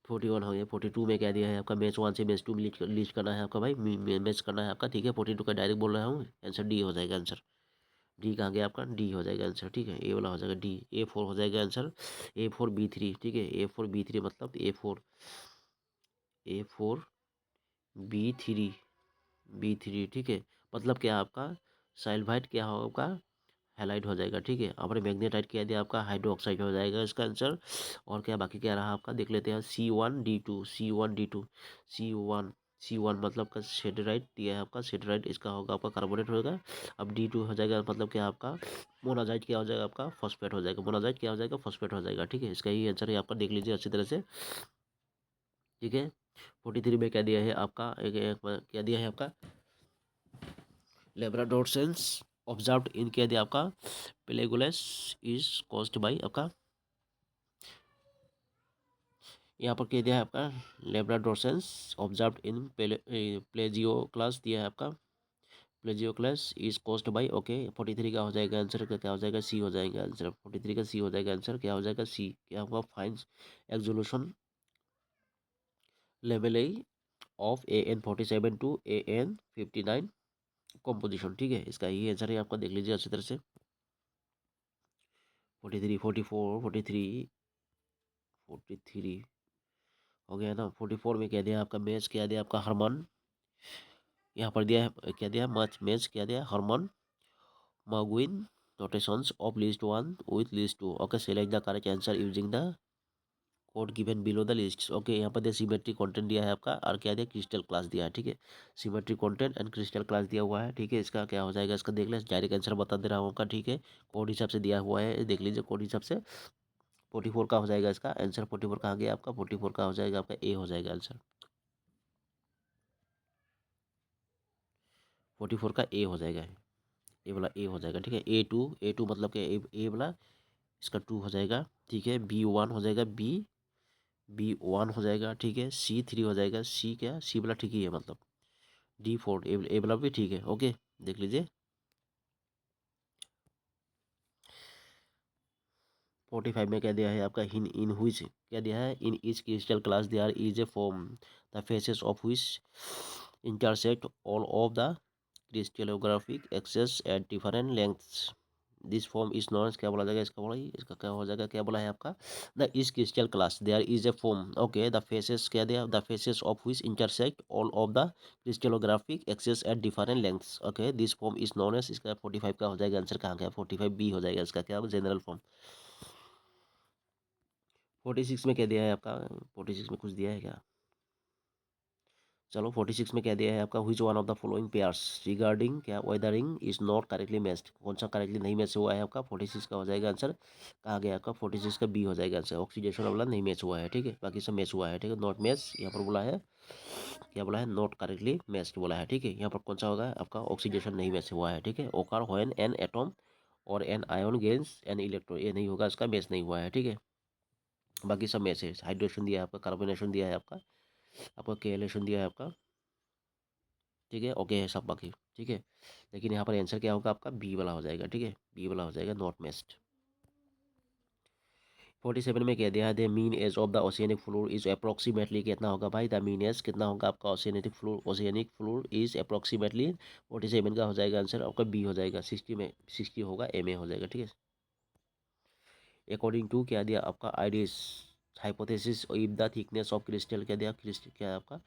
41 हो गया। 42 में क्या दिया है आपका मैच 1 से मैच 2 लिस्ट करना है आपका भाई, मैच करना है आपका, ठीक है। 42 का डायरेक्ट बोल रहा हूँ आंसर डी हो जाएगा आंसर। डी कहाँ गया आपका, डी हो जाएगा आंसर, ठीक है। ए वाला हो जाएगा डी, A4 हो जाएगा आंसर, A4B3, ठीक है। A4B3 मतलब A4B3, ठीक है। मतलब क्या आपका साइलवाइट क्या होगा हैलाइड हो जाएगा, ठीक है। और मैग्नेटाइट क्या दिया आपका हाइड्रोक्साइड हो जाएगा इसका आंसर। और क्या बाकी क्या रहा आपका देख लेते हैं, C1D2 मतलब का सेटेराइट दिया है आपका, सेटेराइट इसका होगा आपका कार्बोनेट होगा। अब D2 हो जाएगा मतलब क्या आपका मोनाजाइट, क्या हो जाएगा आपका फॉस्फेट हो जाएगा, मोनाजाइट क्या हो जाएगा फॉस्फेट हो जाएगा, ठीक है। इसका ही आंसर है आपका, देख लीजिए अच्छी तरह से, ठीक है। 43 में क्या दिया है आपका क्या दिया है आपका लेब्राडोर्सेंस ऑब्जर्व्ड इन, क्या दिया आपका पेलेगोलस इज कॉज्ड बाई आपका, यहाँ पर कह दिया है आपका लेब्राडोर्सेंस ऑब्जर्व्ड इन प्लेजियो क्लास दिया है आपका, plagioclase is caused by, okay. 43 का हो जाएगा आंसर, का क्या हो जाएगा सी हो जाएगा आंसर, 43 का सी हो जाएगा आंसर, क्या हो जाएगा सी, क्या होगा fine exsolution level of AN47 to AN59 composition, ठीक है। इसका ये आंसर है आपका, देख लीजिए अच्छी तरह से। 43, 44, 43 हो गया ना। 44 में कह दिया आपका मैच, क्या दिया आपका हरमन, यहाँ पर दिया है क्या दिया मैच, क्या दिया Harman मागुइन, notations of list 1 with list 2, okay, select the correct answer using the code given below the list, okay. यहाँ पर दिया सिमेट्री कंटेंट दिया है आपका, और क्या दिया क्रिस्टल क्लास दिया है, ठीक है। Symmetry content and crystal class दिया हुआ है, ठीक है। इसका क्या हो जाएगा, इसका देख ले, डायरेक्ट आंसर बता दे रहा हूँ आपका, ठीक है। कोड हिसाब से दिया हुआ है, देख लीजिए कोड हिसाब से। 44 का हो जाएगा इसका आंसर। 44 कहाँ गया आपका, 44 का हो जाएगा आपका ए हो जाएगा आंसर। 44 का ए हो जाएगा, ए वाला ए हो जाएगा, ठीक है। A2 मतलब कि ए वाला इसका 2 हो जाएगा, ठीक है। B1 हो जाएगा, B1 हो जाएगा, ठीक है। C3 हो जाएगा, सी क्या सी वाला ठीक ही है मतलब। D4 ए वाला भी ठीक है, ओके। देख लीजिए 45 में क्या दिया है आपका, इन हुइच क्या दिया है, in each crystal class there is a form the faces of which intersect all of the crystallographic axes at different lengths, this form is known, क्या बोला जाएगा इसका, बोला इसका क्या हो जाएगा, क्या बोला है आपका, the is crystal class there is a form, okay, the faces क्या दिया, the faces of which intersect all of the crystallographic axes at different lengths, okay, this form is known as, इसका 45 का हो जाएगा आंसर, कहाँ गया 45 B हो जाएगा इसका, क्या जनरल फॉर्म। 46 में क्या दिया है आपका, 46 में कुछ दिया है क्या, चलो 46 में क्या दिया है आपका, which one of the following pairs regarding क्या weathering is not correctly matched, कौन सा करेक्टली नहीं मैच हुआ है आपका, 46 का हो जाएगा आंसर, कहाँ गया आपका 46 का बी हो जाएगा आंसर, ऑक्सीडेशन वाला नहीं मैच हुआ है, ठीक है। बाकी सब मैच हुआ है, ठीक है। नॉट मैच यहाँ पर बोला है, क्या बोला है, नॉट करेक्टली मैच्ड बोला है, ठीक है। यहाँ पर कौन सा होगा आपका, ऑक्सीडेशन नहीं मैच हुआ है, ठीक है। Occur when an atom or an ion gains an electron, ये नहीं होगा, इसका मैच नहीं हुआ है, ठीक है। बाकी सब मैच है, हाइड्रेशन दिया है आपका, कार्बोनेशन दिया है आपका, आपका केलेशन दिया है आपका, ठीक है, ओके है सब बाकी, ठीक है। लेकिन यहाँ पर आंसर क्या होगा आपका, बी वाला हो जाएगा, ठीक है। बी वाला हो जाएगा, नॉट मैच्ड। 47 में कह दिया है mean age of the oceanic floor is approximately, कितना होगा भाई, द मीन एज कितना होगा आपका, ओशियनिक फ्लोर इज अप्रोक्सीमेटली 47 का हो जाएगा आंसर आपका, बी हो जाएगा। 60 में 60 होगा, एम ए हो जाएगा, ठीक है। अकॉर्डिंग टू क्या दिया आपका, Ides hypothesis if the thickness of crystal, क्या दिया क्रिस्टल क्या है आपका,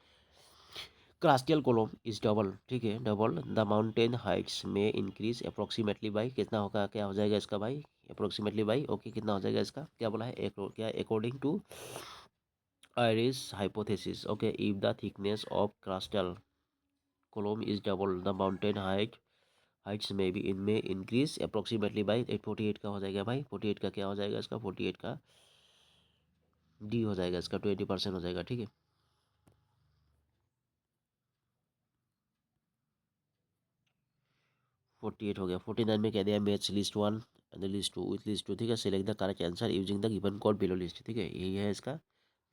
क्रास्टियल कोलम इज डबल, ठीक है, डबल द माउंटेन हाइट्स में इंक्रीज अप्रोक्सीमेटली बाई, कितना होगा, क्या हो जाएगा इसका भाई, अप्रोक्सीमेटली बाई, ओके, कितना हो जाएगा इसका, क्या बोला है, क्या according to Airy's hypothesis, okay, if the thickness of crustal column is double the mountain heights में भी इनमें इंक्रीज अप्रोक्सीमेटली बाई 48 का हो जाएगा भाई, 48 का क्या हो जाएगा इसका, 48 का डी हो जाएगा इसका, 20% हो जाएगा, ठीक है। 48 हो गया। 49 में कह दिया match list 1 and list 2 with list 2, ठीक है। Select the correct answer using the given code below list, ठीक है, यही है इसका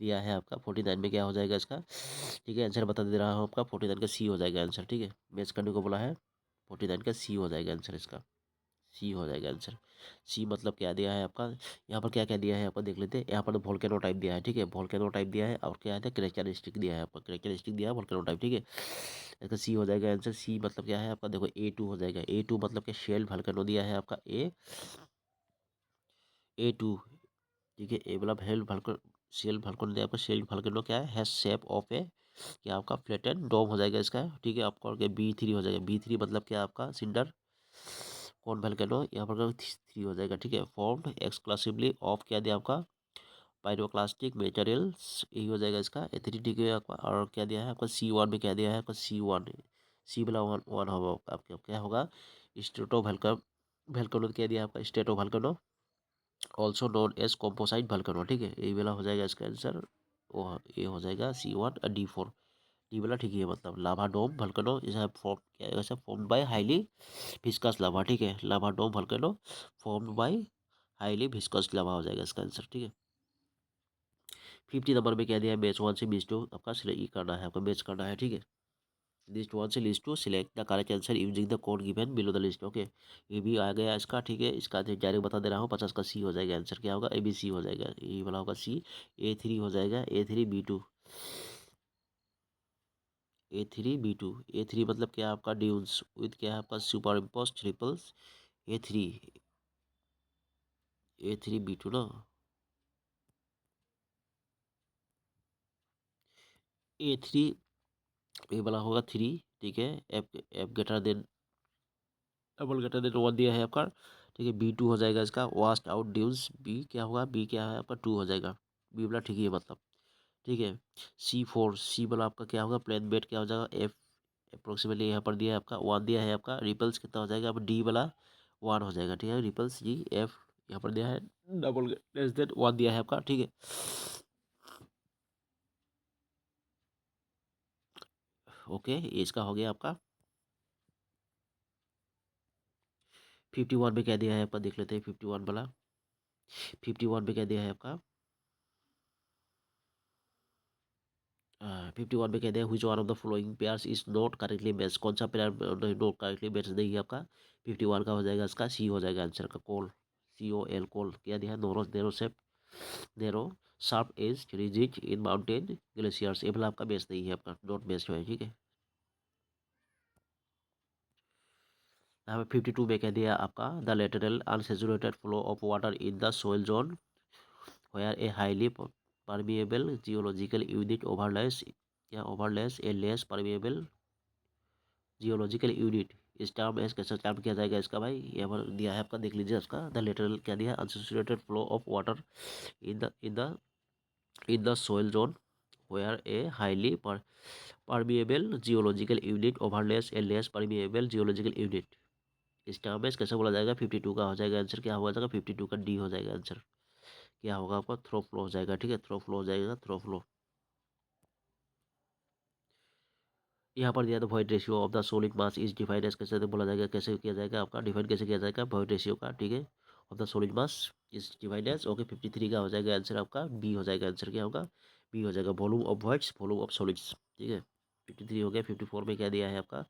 दिया है आपका। 49 में क्या हो जाएगा इसका, ठीक है, आंसर बता दे रहा हूँ आपका, 49 का सी हो जाएगा आंसर, ठीक है। मैच करने को बोला है, 49 का सी हो जाएगा आंसर इसका, सी हो जाएगा आंसर। सी मतलब क्या दिया है आपका, यहाँ पर क्या क्या दिया है आपको देख लेते हैं। यहाँ पर तो वोल्केनो टाइप दिया है, ठीक है, वोल्केनो टाइप दिया है, और क्या है करेक्टरिस्टिक दिया है आपका, करेक्टरिस्टिक दिया है वोल्केनो टाइप, ठीक है। इसका सी हो जाएगा आंसर। सी मतलब क्या है आपका, देखो A2 हो जाएगा, A2 मतलब क्या शेल वोल्केनो दिया है आपका, A2, ठीक है। ए मतलब हेल वोल्केनो, शेल वोल्केनो दिया आपका, शेल वोल्केनो क्या है, हैज शेप ऑफ ए, क्या आपका फ्लैटन डोम हो जाएगा इसका, ठीक है। आपका B3 हो जाएगा, B3 मतलब क्या आपका सिंडर कौन वोल्केनो, यहाँ पर 3 हो जाएगा, ठीक है। फॉर्म्ड एक्सक्लूसिवली ऑफ क्या दिया आपका, पायरोक्लास्टिक मटेरियल्स, यही हो जाएगा इसका A3, ठीक है आपका। और क्या दिया है आपका C1 में, क्या दिया है आपका C1, सी वाला वन होगा आपका, क्या होगा, स्ट्रेटो वोल्केनो क्या दिया है आपका, stratovolcano also known as composite volcano, ठीक है, यही वाला हो जाएगा इसका आंसर। वो ये हो जाएगा C1 और D4, डी वाला ठीक है, मतलब lava dome volcano is form क्या है, form by highly viscous lava, ठीक है, lava dome volcano form by highly viscous lava हो जाएगा इसका आंसर, ठीक है। 50 नंबर में क्या दिया है, मैच 1 से मैच 2 आपका सिलेक्ट करना है, आपका मैच करना है, ठीक है। लिस्ट 1 से list 2 select the correct answer using the code given below the list, okay. ये भी आ गया इसका, ठीक है। इसका डायरेक्ट बता दे रहा हूँ, 50 का सी हो जाएगा आंसर, क्या होगा ABC हो जाएगा, ये वाला होगा सी। A3 हो जाएगा, A3 B2, A3 B2। A3 मतलब क्या है आपका ड्यून्स विथ क्या है आपका super imposed ripples. A3 A3 B2 ना। A3 ये वाला होगा 3, ठीक है। F F greater than double greater than 1 दिया है आपका, ठीक है। B2 हो जाएगा इसका वास्ट आउट ड्यून्स। बी क्या होगा, बी क्या है आपका 2 हो जाएगा। बी वाला ठीक ही है मतलब, ठीक है। C4 सी वाला आपका क्या होगा प्लेन बेट क्या हो जाएगा एफ अप्रोक्सीमेटली यहाँ पर दिया है आपका 1 दिया है आपका। रिपल्स कितना हो जाएगा अब डी वाला 1 हो जाएगा, ठीक है। रिपल्स जी एफ यहाँ पर दिया है डबल लेस देन 1 दिया है आपका, ठीक है। ओके ये इसका हो गया आपका। 51 में क्या दिया है आपका देख लेते हैं 51 वाला। 51 में क्या दिया है आपका 51 में कहते हैं which one of the following pairs is not correctly match. कौन सा पेयर नॉट करेक्टली मैच नहीं है आपका। 51 का हो जाएगा इसका सी हो जाएगा आंसर का कोल। COL कोल क्या दिया है narrow narrow shape narrow sharp edge रिजिड इन माउंटेन ग्लेशियर्स। ये वाला आपका मैच नहीं है आपका नॉट मैच है, ठीक है। यहाँ पे 52 में कह दिया आपका the lateral unsaturated flow of water in the soil zone where a highly permeable geological unit overlays या overlays a less permeable geological unit. इस टर्म एस कैसे टर्म किया जाएगा इसका भाई, यहाँ पर दिया है आपका देख लीजिए इसका द लेटरल क्या दिया है unsaturated flow of water in the soil zone where a highly permeable geological unit overlies a less permeable geological unit. इस टर्म में कैसे बोला जाएगा 52 का हो जाएगा आंसर क्या हो जाएगा 52 का डी हो जाएगा आंसर। क्या होगा आपका थ्रो फ्लो हो जाएगा, ठीक है। थ्रो फ्लो हो जाएगा थ्रो फ्लो। यहाँ पर दिया तो void ratio of the solid mass is defined as कैसे बोला जाएगा कैसे किया जाएगा आपका डिफाइन कैसे किया जाएगा वॉइड रेशियो का, ठीक है। Of the solid mass is defined as okay 53 का हो जाएगा आंसर आपका बी हो जाएगा आंसर क्या होगा बी हो जाएगा volume of voids volume of solids, ठीक है। 53 हो गया। 54 में क्या दिया है आपका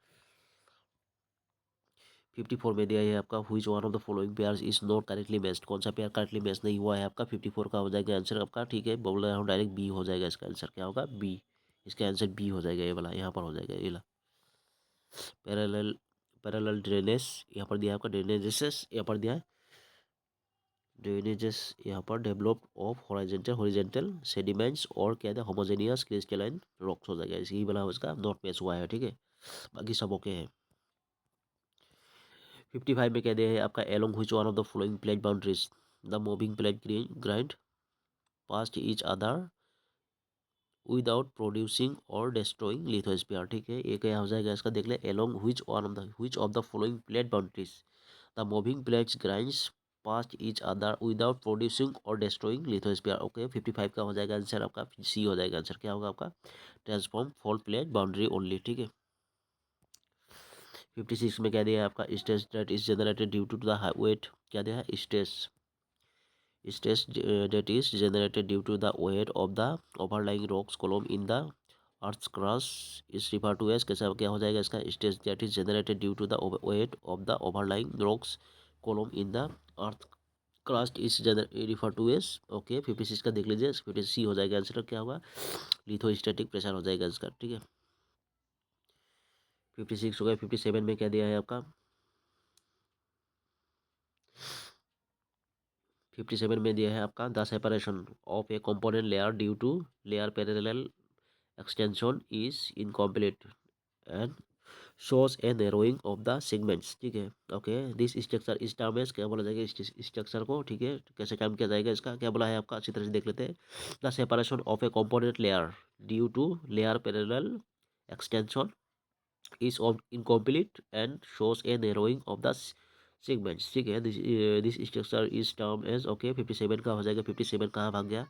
54 में दिया है आपका which one of the following pairs is not correctly matched. कौन सा पेयर करेक्टली मैच नहीं हुआ है आपका 54 का हो जाएगा आंसर आपका, ठीक है। बोल रहा हूँ डायरेक्ट बी हो जाएगा इसका आंसर क्या होगा बी। इसका आंसर बी हो जाएगा ये वाला यहाँ पर हो जाएगा ये वाला पैरेलल पैरेलल ड्रेनेज यहाँ पर दिया है आपका ड्रेनेजेस यहाँ पर दिया है ड्रेनेजेस यहाँ पर डेवलप ऑफ हॉरिजेंटल सेडिमेंट्स और क्या है होमोजेनियस क्रिस्टलाइन रॉक्स हो जाएगा इसी वाला उसका नॉट मैच हुआ है, ठीक है। बाकी सब ओके है। 55 में कह दिया है आपका along which one of the following plate boundaries the moving plate grind past each other without producing और डिस्ट्रॉइंग लिथोस्फीयर, ठीक है। ये क्या हो जाएगा इसका देख ले along which of the following plate boundaries the moving plates grinds past each other without producing और डिस्ट्रॉइंग लिथोस्फीयर। ओके 55 का हो जाएगा आंसर आपका सी हो जाएगा आंसर क्या होगा आपका transform fault plate boundary only, ठीक है। 56 में क्या दिया है आपका stress that is generated due to the weight क्या दिया है stress that is generated due to the weight of the overlying rocks column in the earth's crust is referred to as कैसा क्या हो जाएगा इसका stress that is generated due to the weight of the overlying rocks column in the earth crust is referred to as okay 56 का देख लीजिए 56 हो जाएगा आंसर क्या होगा लिथोस्टैटिक प्रेशर हो जाएगा इसका, ठीक है। 56 हो गया। 57 में क्या दिया है आपका 57 में दिया है आपका the separation of a component layer due to layer parallel extension is incomplete and shows a narrowing of the segments, ठीक है। ओके दिस स्ट्रक्चर इस टर्म में क्या बोला जाएगा इस स्ट्रक्चर को, ठीक है। कैसे काम किया जाएगा इसका क्या बोला है आपका अच्छी तरह से देख लेते हैं the separation of a component layer due to layer parallel extension is of incomplete and shows a narrowing of the segments, ठीक है। This structure is term as okay 57 का हो जाएगा 57 कहाँ भाग गया,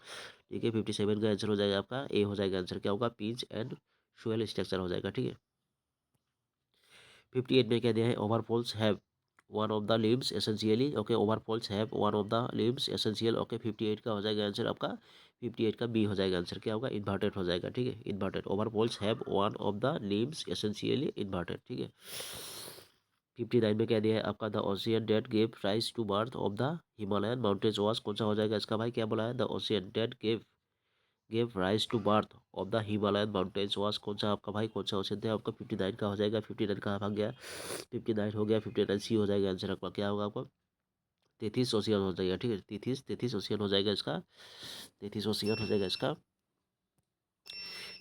ठीक है। 57 का आंसर हो जाएगा आपका ए हो जाएगा आंसर क्या होगा पिंच एंड शोयल स्ट्रक्चर हो जाएगा, ठीक है। 58 में क्या दिया है overfolds have one of the limbs essentially okay overfolds have one of the limbs essential okay 58 का हो जाएगा आंसर आपका 58 का बी हो जाएगा आंसर क्या होगा इन्वर्टेड हो जाएगा, ठीक है। Inverted overfolds have one of the limbs essentially inverted, ठीक है। 59 में क्या दिया है आपका the ocean that gave rise to birth of the Himalayan mountains was कौन सा हो जाएगा इसका भाई क्या बोला है the ocean that gave gave rise to birth of the Himalayan mountains was, कौन सा आपका भाई, कौन सा ऑप्शन थे आपका 59 का हो जाएगा। 59 कहाँ भाग गया, 59 हो गया, 59 सी हो जाएगा आंसर आपका, क्या होगा आपका 33 ओशियन हो जाएगा, ठीक है 33 ओशियन हो जाएगा इसका, 33 ओशियन हो जाएगा इसका।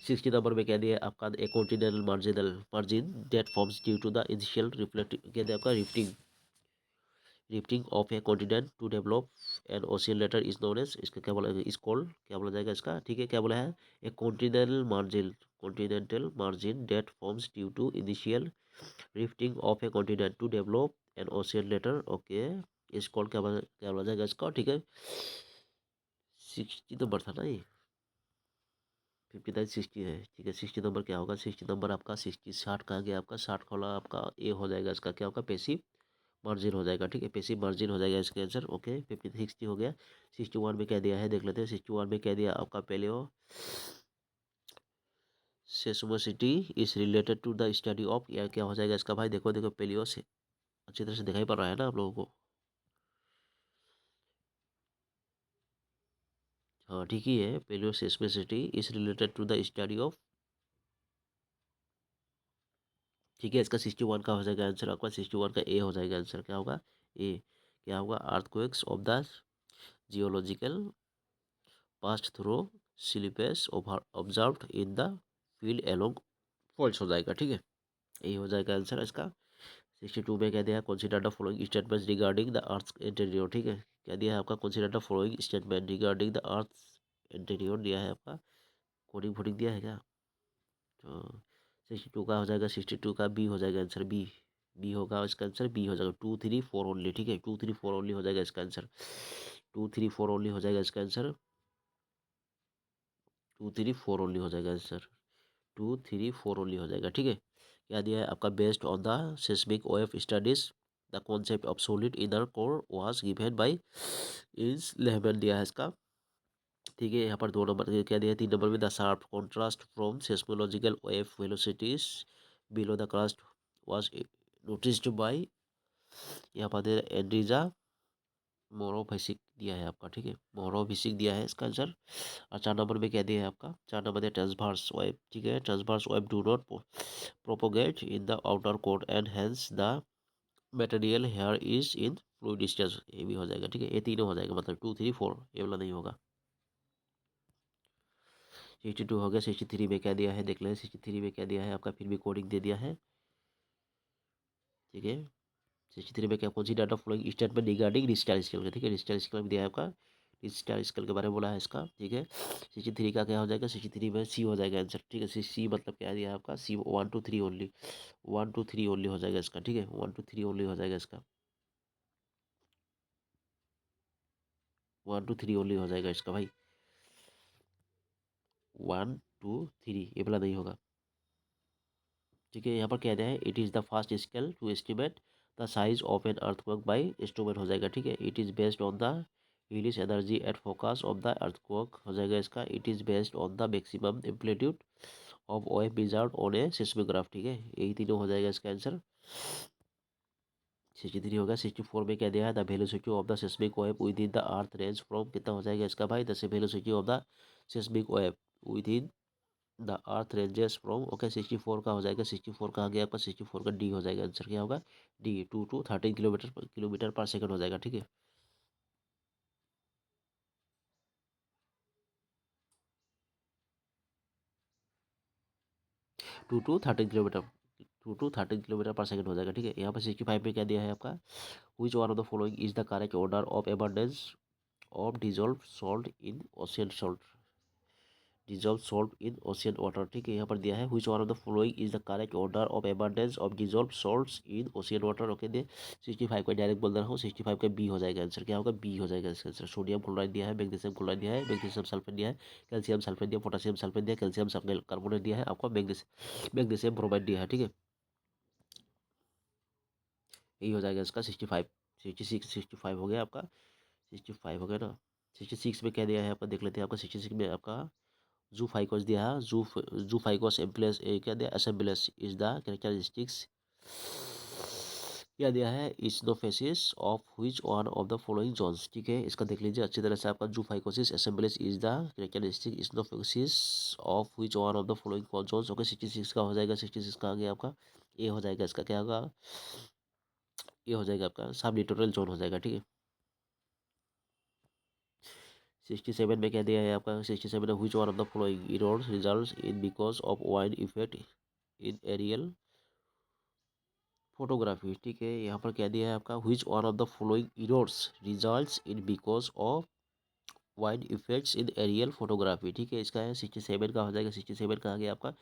60 नंबर में कह दिया आपका a continental margin that forms due to the initial reflective, कह दिया आपका rifting of a continent to develop an ocean later is known as, इसका क्या बोला, इज कॉल्ड, क्या बोला जाएगा इसका, ठीक है क्या बोला है, a continental margin that forms due to initial rifting of a continent to develop an ocean later, okay is called, क्या बोला जाएगा इसका, ठीक है 60 नंबर था ना ये, 59 60 है, ठीक है 60 नंबर क्या होगा, 60 नंबर आपका 60 कहाँ गया आपका, 60 खोला आपका ए हो जाएगा इसका, क्या होगा पैसिव मार्जिन हो जाएगा, ठीक है पैसिव मार्जिन हो जाएगा इसका आंसर, ओके 50 60 हो गया। 61 में क्या दिया है देख लेते हैं, 61 में क्या दिया आपका paleo सेस्मोसिटी is related to the study of, या क्या हो जाएगा इसका भाई, देखो देखो पेलियो से अच्छी तरह से दिखाई पड़ रहा है ना आप लोगों को, हाँ ठीक ही है, paleo सेस्मोसिटी is related to the study of, ठीक है इसका 61 का हो जाएगा आंसर आपका, 61 का ए हो जाएगा आंसर, क्या होगा ए, क्या होगा earthquakes of the geological past through slippage observed in the field along faults हो जाएगा, ठीक है यही हो जाएगा आंसर इसका। 62 में क्या दिया है, consider the following statements regarding the earth interior, ठीक है क्या दिया है आपका, consider the following statement regarding the earth interior दिया है आपका, कोडिंग फोडिंग दिया है क्या, तो 62 का हो जाएगा, 62 का बी हो जाएगा आंसर, बी बी होगा इसका आंसर, बी हो जाएगा 2 3 4 ओनली, ठीक है 2 3 4 ओनली हो जाएगा इसका आंसर, 2 3 4 ओनली हो जाएगा इसका आंसर, 2 3 4 ओनली हो जाएगा आंसर, 2 3 4 ओनली हो जाएगा, ठीक है क्या दिया है आपका, based on the seismic wave studies the concept of solid inner core was given by is Lehman दिया है इसका, ठीक है यहाँ पर 2 नंबर क्या दिया है, 3 नंबर में the sharp contrast from seismological wave velocities below the crust was noticed by, यहाँ पर एंड्रीजा मोरोविसिक दिया है आपका, ठीक है मोरोविसिक दिया है इसका आंसर। और 4 नंबर में क्या दिया है आपका, 4 नंबर में ट्रांसवर्स वेव, ठीक है transverse wave do not propagate in the outer core and hence the material here is in fluid stage, ये भी हो जाएगा, ठीक है ये तीनों हो जाएगा, मतलब 2 3 4 ये वाला नहीं होगा। 62 हो गया, 63 में क्या दिया है देख लें, 63 में क्या दिया है आपका, फिर भी कोडिंग दे दिया है, ठीक है 63 में क्या, कौन सी the following statement regarding Richter scale का, ठीक है रिस्टार स्केल भी दिया है आपका, रिस्टार स्केल के बारे में बोला है इसका, ठीक है 63 का क्या हो जाएगा, 63 में सी हो जाएगा आंसर, ठीक है सी मतलब क्या दिया है आपका, सी 1 2 3 ओनली, 1 2 3 ओनली हो जाएगा इसका, ठीक है 1 2 3 ओनली हो जाएगा इसका, 1 2 3 ओनली हो जाएगा इसका भाई, 1 2 3 ये वाला नहीं होगा, ठीक है यहाँ पर कह रहा है it is the first scale to estimate the size of an earthquake by instrument हो जाएगा, ठीक है it is based on the release energy at focus of the earthquake हो जाएगा इसका, it is based on the maximum amplitude of wave measured on a seismograph, ठीक है यही तीनों हो जाएगा इसका आंसर। 63 होगा, 64 में क्या दिया है, the velocity of the seismic wave with in the earth range from, कितना हो जाएगा इसका भाई, the velocity of the seismic wave with in the earth ranges from, okay 64 का हो जाएगा, 64 का आ गया आपका, 64 का डी हो जाएगा आंसर, क्या होगा डी 2 टू 13 किलोमीटर पर सेकंड हो जाएगा, ठीक है 2 टू 13 किलोमीटर, 2 टू 13 किलोमीटर पर सेकंड हो जाएगा, ठीक है यहाँ पर 65 में क्या दिया है आपका, which one of the following is the correct order of abundance of dissolve salt in ocean salt, dissolved salt in ocean water, ठीक है यहाँ पर दिया है which one of the following is the correct order of abundance of dissolved salts in ocean water, okay दे 65 का direct बोल रहा हूँ, 65 का बी हो जाएगा आंसर, क्या होगा बी हो जाएगा इसका आंसर, सोडियम क्लोराइड दिया है, मैग्नीशियम क्लोराइड दिया है, मैग्नीशियम सल्फेट दिया है, कैल्शियम सल्फेट दिया, पोटेशियम सल्फेट दिया, कैल्शियम कार्बोनेट दिया है आपको, मैग्नीशियम ब्रोमाइड दिया है, ठीक है यही हो जाएगा इसका 65 66 65 हो गया आपका, 65 हो गया ना। 66 में क्या दिया है आपका देख लेते हैं, आपका 66 में आपका जूफाइकोस दिया है, जूफाइकोस एम्प्लेस क्या दिया, असेंबलेस इज द कैरेक्टरिस्टिक्स क्या दिया है, ichnofacies of which one of the following zones. ठीक है, इसका देख लीजिए अच्छी तरह से। आपका zoophycos assemblage is the characteristic ichnofacies of which one of the following zones. Okay, 66 का हो जाएगा। 66 का आ गया आपका, ए हो जाएगा। इसका क्या होगा, ये हो जाएगा आपका सब लिटोरल जोन हो जाएगा। ठीक है, 67 में क्या दिया है आपका, 67 में which one of the following errors results in because of wide effect in aerial photography. ठीक है, यहाँ पर क्या दिया है आपका, which one of the following errors results in because of wide effects in aerial photography. ठीक है, इसका है 67 का हो जाएगा। 67 का आ गया आपका,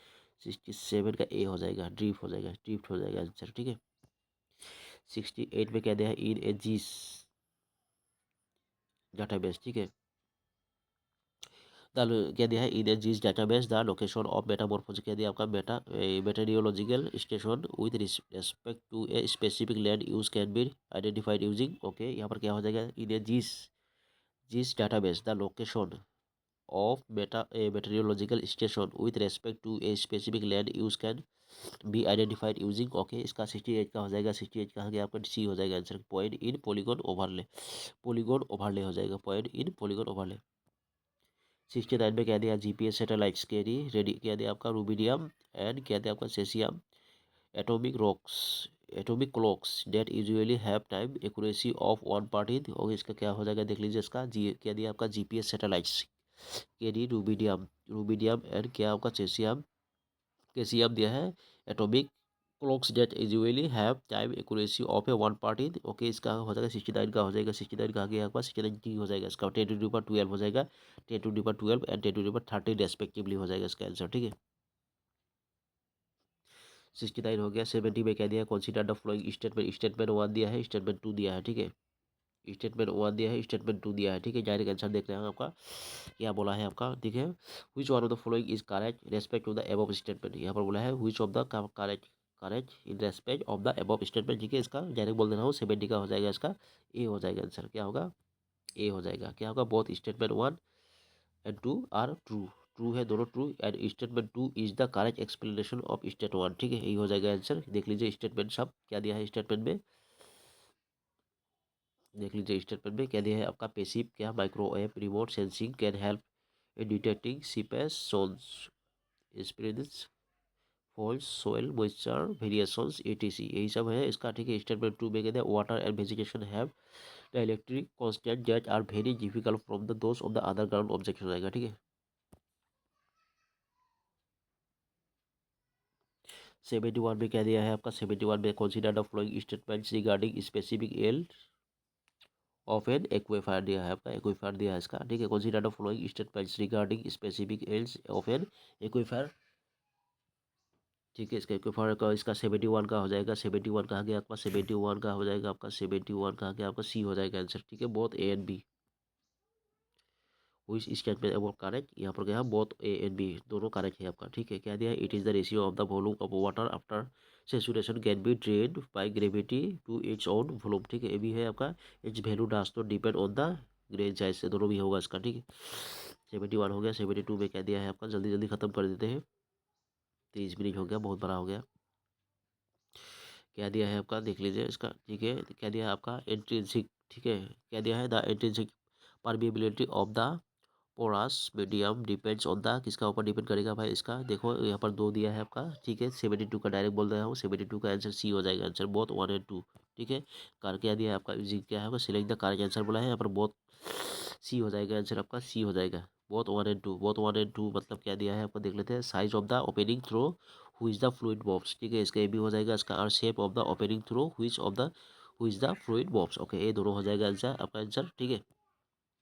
67 का ए हो जाएगा, ड्रिफ्ट हो जाएगा, ड्रिफ्ट हो जाएगा आंसर। ठीक है, 68 में क्या दिया है, इन ए जीस डाटाबेस। ठीक है, क्या दिया है, in an GIS database the location of metamorphosis. क्या दिया आपका, meteorological station with respect to a specific land use can be identified using. Okay, यहाँ पर क्या हो जाएगा, in an GIS GIS database the location of a meteorological station with respect to a specific land use can be identified using। Okay, इसका 68 का हो जाएगा। 68 का आ गया आपका, सी हो जाएगा answer. Point in polygon overlay, polygon overlay हो जाएगा, पॉइंट इन पॉलीगॉन ओवरले। 69 में क्या दिया, जीपीएस सैटेलाइट्स कैरी रेडी, क्या दिया आपका, रूबिडियम एंड क्या दिया आपका, caesium atomic rocks, atomic clocks that usually have time accuracy of one part in. और इसका क्या हो जाएगा, देख लीजिए। इसका जी क्या दिया आपका, जीपीएस सैटेलाइट्स केडी रूबिडियम, रूबिडियम एंड क्या आपका, चेसियम केसियम दिया है। Atomic clocks that usually have time accuracy of a one part in. Okay, इसका हो जाएगा 69 का हो जाएगा। 69 का आगे आपका 69 टी हो जाएगा। इसका 10^12 हो जाएगा, 10^12 एंड 10^13 रेस्पेक्टिवली हो जाएगा इसका आंसर। ठीक है, 69 हो गया। 70 में क्या दिया है, consider the following statement. Statement 1 दिया है, स्टेटमेंट 2 दिया है। ठीक है, स्टेटमेंट 1 दिया है, स्टेटमेंट 2 दिया है। ठीक है, डायरेक्ट आंसर देख रहे हैं आपका क्या बोला है आपका। ठीक है, which one of the following is correct respect to the above statement. यहाँ पर बोला है which of the correct correct in respect of the above statement. ठीक है, इसका डायरेक्ट बोल दे रहा हूँ, 70 का हो जाएगा। इसका ए हो जाएगा आंसर। क्या होगा, ए हो जाएगा। क्या होगा, both statement 1 and 2 are true, true है दोनों, true and statement 2 is the correct explanation of state 1। ठीक है, यही हो जाएगा आंसर। देख लीजिए स्टेटमेंट सब क्या दिया है, स्टेटमेंट में देख लीजिए। स्टेटमेंट में क्या दिया है आपका, पेसिव क्या, microwave remote sensing can help in detecting seepage zones spreads faults soil moisture variations ETC, यही सब है इसका। ठीक है, स्टेटमेंट 2 में कहते हैं water and vegetation have the electric constant that are very difficult from the those of the other ground object हो जाएगा। ठीक है, 71 में क्या दिया है आपका, 71 में consider the following statements regarding specific yield of an aquifer दिया है आपका, एक्वेफायर दिया है इसका। ठीक है, consider the following statements regarding specific yields of an aquifer. ठीक है, इसका एक्वेफायर का इसका 71 का हो जाएगा। 71 का आ गया आपका, 71 का हो जाएगा आपका, 71 का आ गया आपका, सी हो जाएगा आंसर। ठीक है, बोथ ए एंड बी हुई स्टेटमेंट अब करेक्ट। यहाँ पर गया बोथ ए एंड बी दोनों करेक्ट है आपका। ठीक है, क्या दिया है, it is the ratio of the volume of water after saturation can be drain by gravity to its own volume. ठीक है, ये भी है आपका, its value does not depend on the grain size से, दोनों भी होगा इसका। ठीक है, 71 हो गया। 72 में क्या दिया है आपका, जल्दी जल्दी खत्म कर देते हैं, 30 मिनट हो गया, बहुत बड़ा हो गया। क्या दिया है आपका, देख लीजिए इसका। ठीक है, क्या दिया है आपका, इंट्रिंसिक। ठीक है, क्या दिया है, the intrinsic permeability of the porous medium depends on the, किसका ऊपर डिपेंड करेगा भाई, इसका देखो यहाँ पर 2 दिया है आपका। ठीक है, 72 का डायरेक्ट बोल रहा हूँ, 72 का आंसर सी हो जाएगा आंसर, बोथ 1 एंड 2। ठीक है, कार क्या दिया है आपका, यूजिंग क्या है, सिलेक्ट द करेक्ट आंसर बोला है यहाँ पर, बोथ सी हो जाएगा आंसर आपका, सी हो जाएगा। बोथ 1 एंड 2, बोथ 1 एंड 2 मतलब क्या दिया है आपको, देख लेते हैं। Size of the opening through who is the fluid box. ठीक है, इसका ये भी हो जाएगा इसका, और shape of the opening through who is the fluid box. Okay, ये दोनों हो जाएगा आंसर आपका आंसर। ठीक है,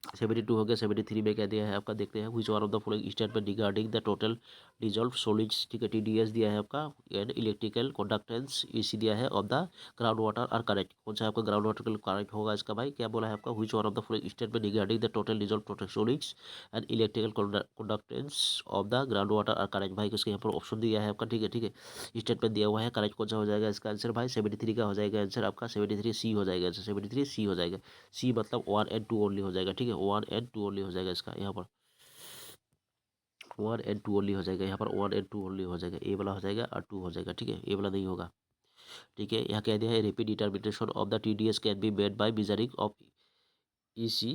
72 हो गया। 73 में क्या दिया है आपका, देखते हैं, which one of the following statement regarding the total dissolve solids. ठीक है, टीडीएस दिया है आपका, एंड इलेक्ट्रिकल कंडक्टेंस ईसी दिया है of the ground water are correct. कौन सा आपका ग्राउंड वाटर का करेक्ट होगा इसका भाई, क्या बोला है आपका, which one of the following statement regarding the total dissolve total solids and electrical conductance of the ground water are correct. भाई उसके यहाँ पर ऑप्शन दिया है आपका। ठीक है, ठीक है, स्टेटमेंट दिया हुआ है, करेक्ट कौन सा हो जाएगा इसका आंसर भाई, 73 का हो जाएगा आंसर आपका, 73 सी हो जाएगा आंसर, 73 सी हो जाएगा। सी मतलब 1 एंड 2 ओनली हो जाएगा। ठीक है, 1 एंड 2 ओनली हो जाएगा इसका, यहाँ पर 1 एंड 2 ओनली हो जाएगा, यहाँ पर 1 एंड 2 ओनली हो जाएगा, ए वाला हो जाएगा और 2 हो जाएगा। ठीक है, ए वाला नहीं होगा। ठीक है। यहाँ कह दिया है rapid determination of the TDS can be made by measuring of EC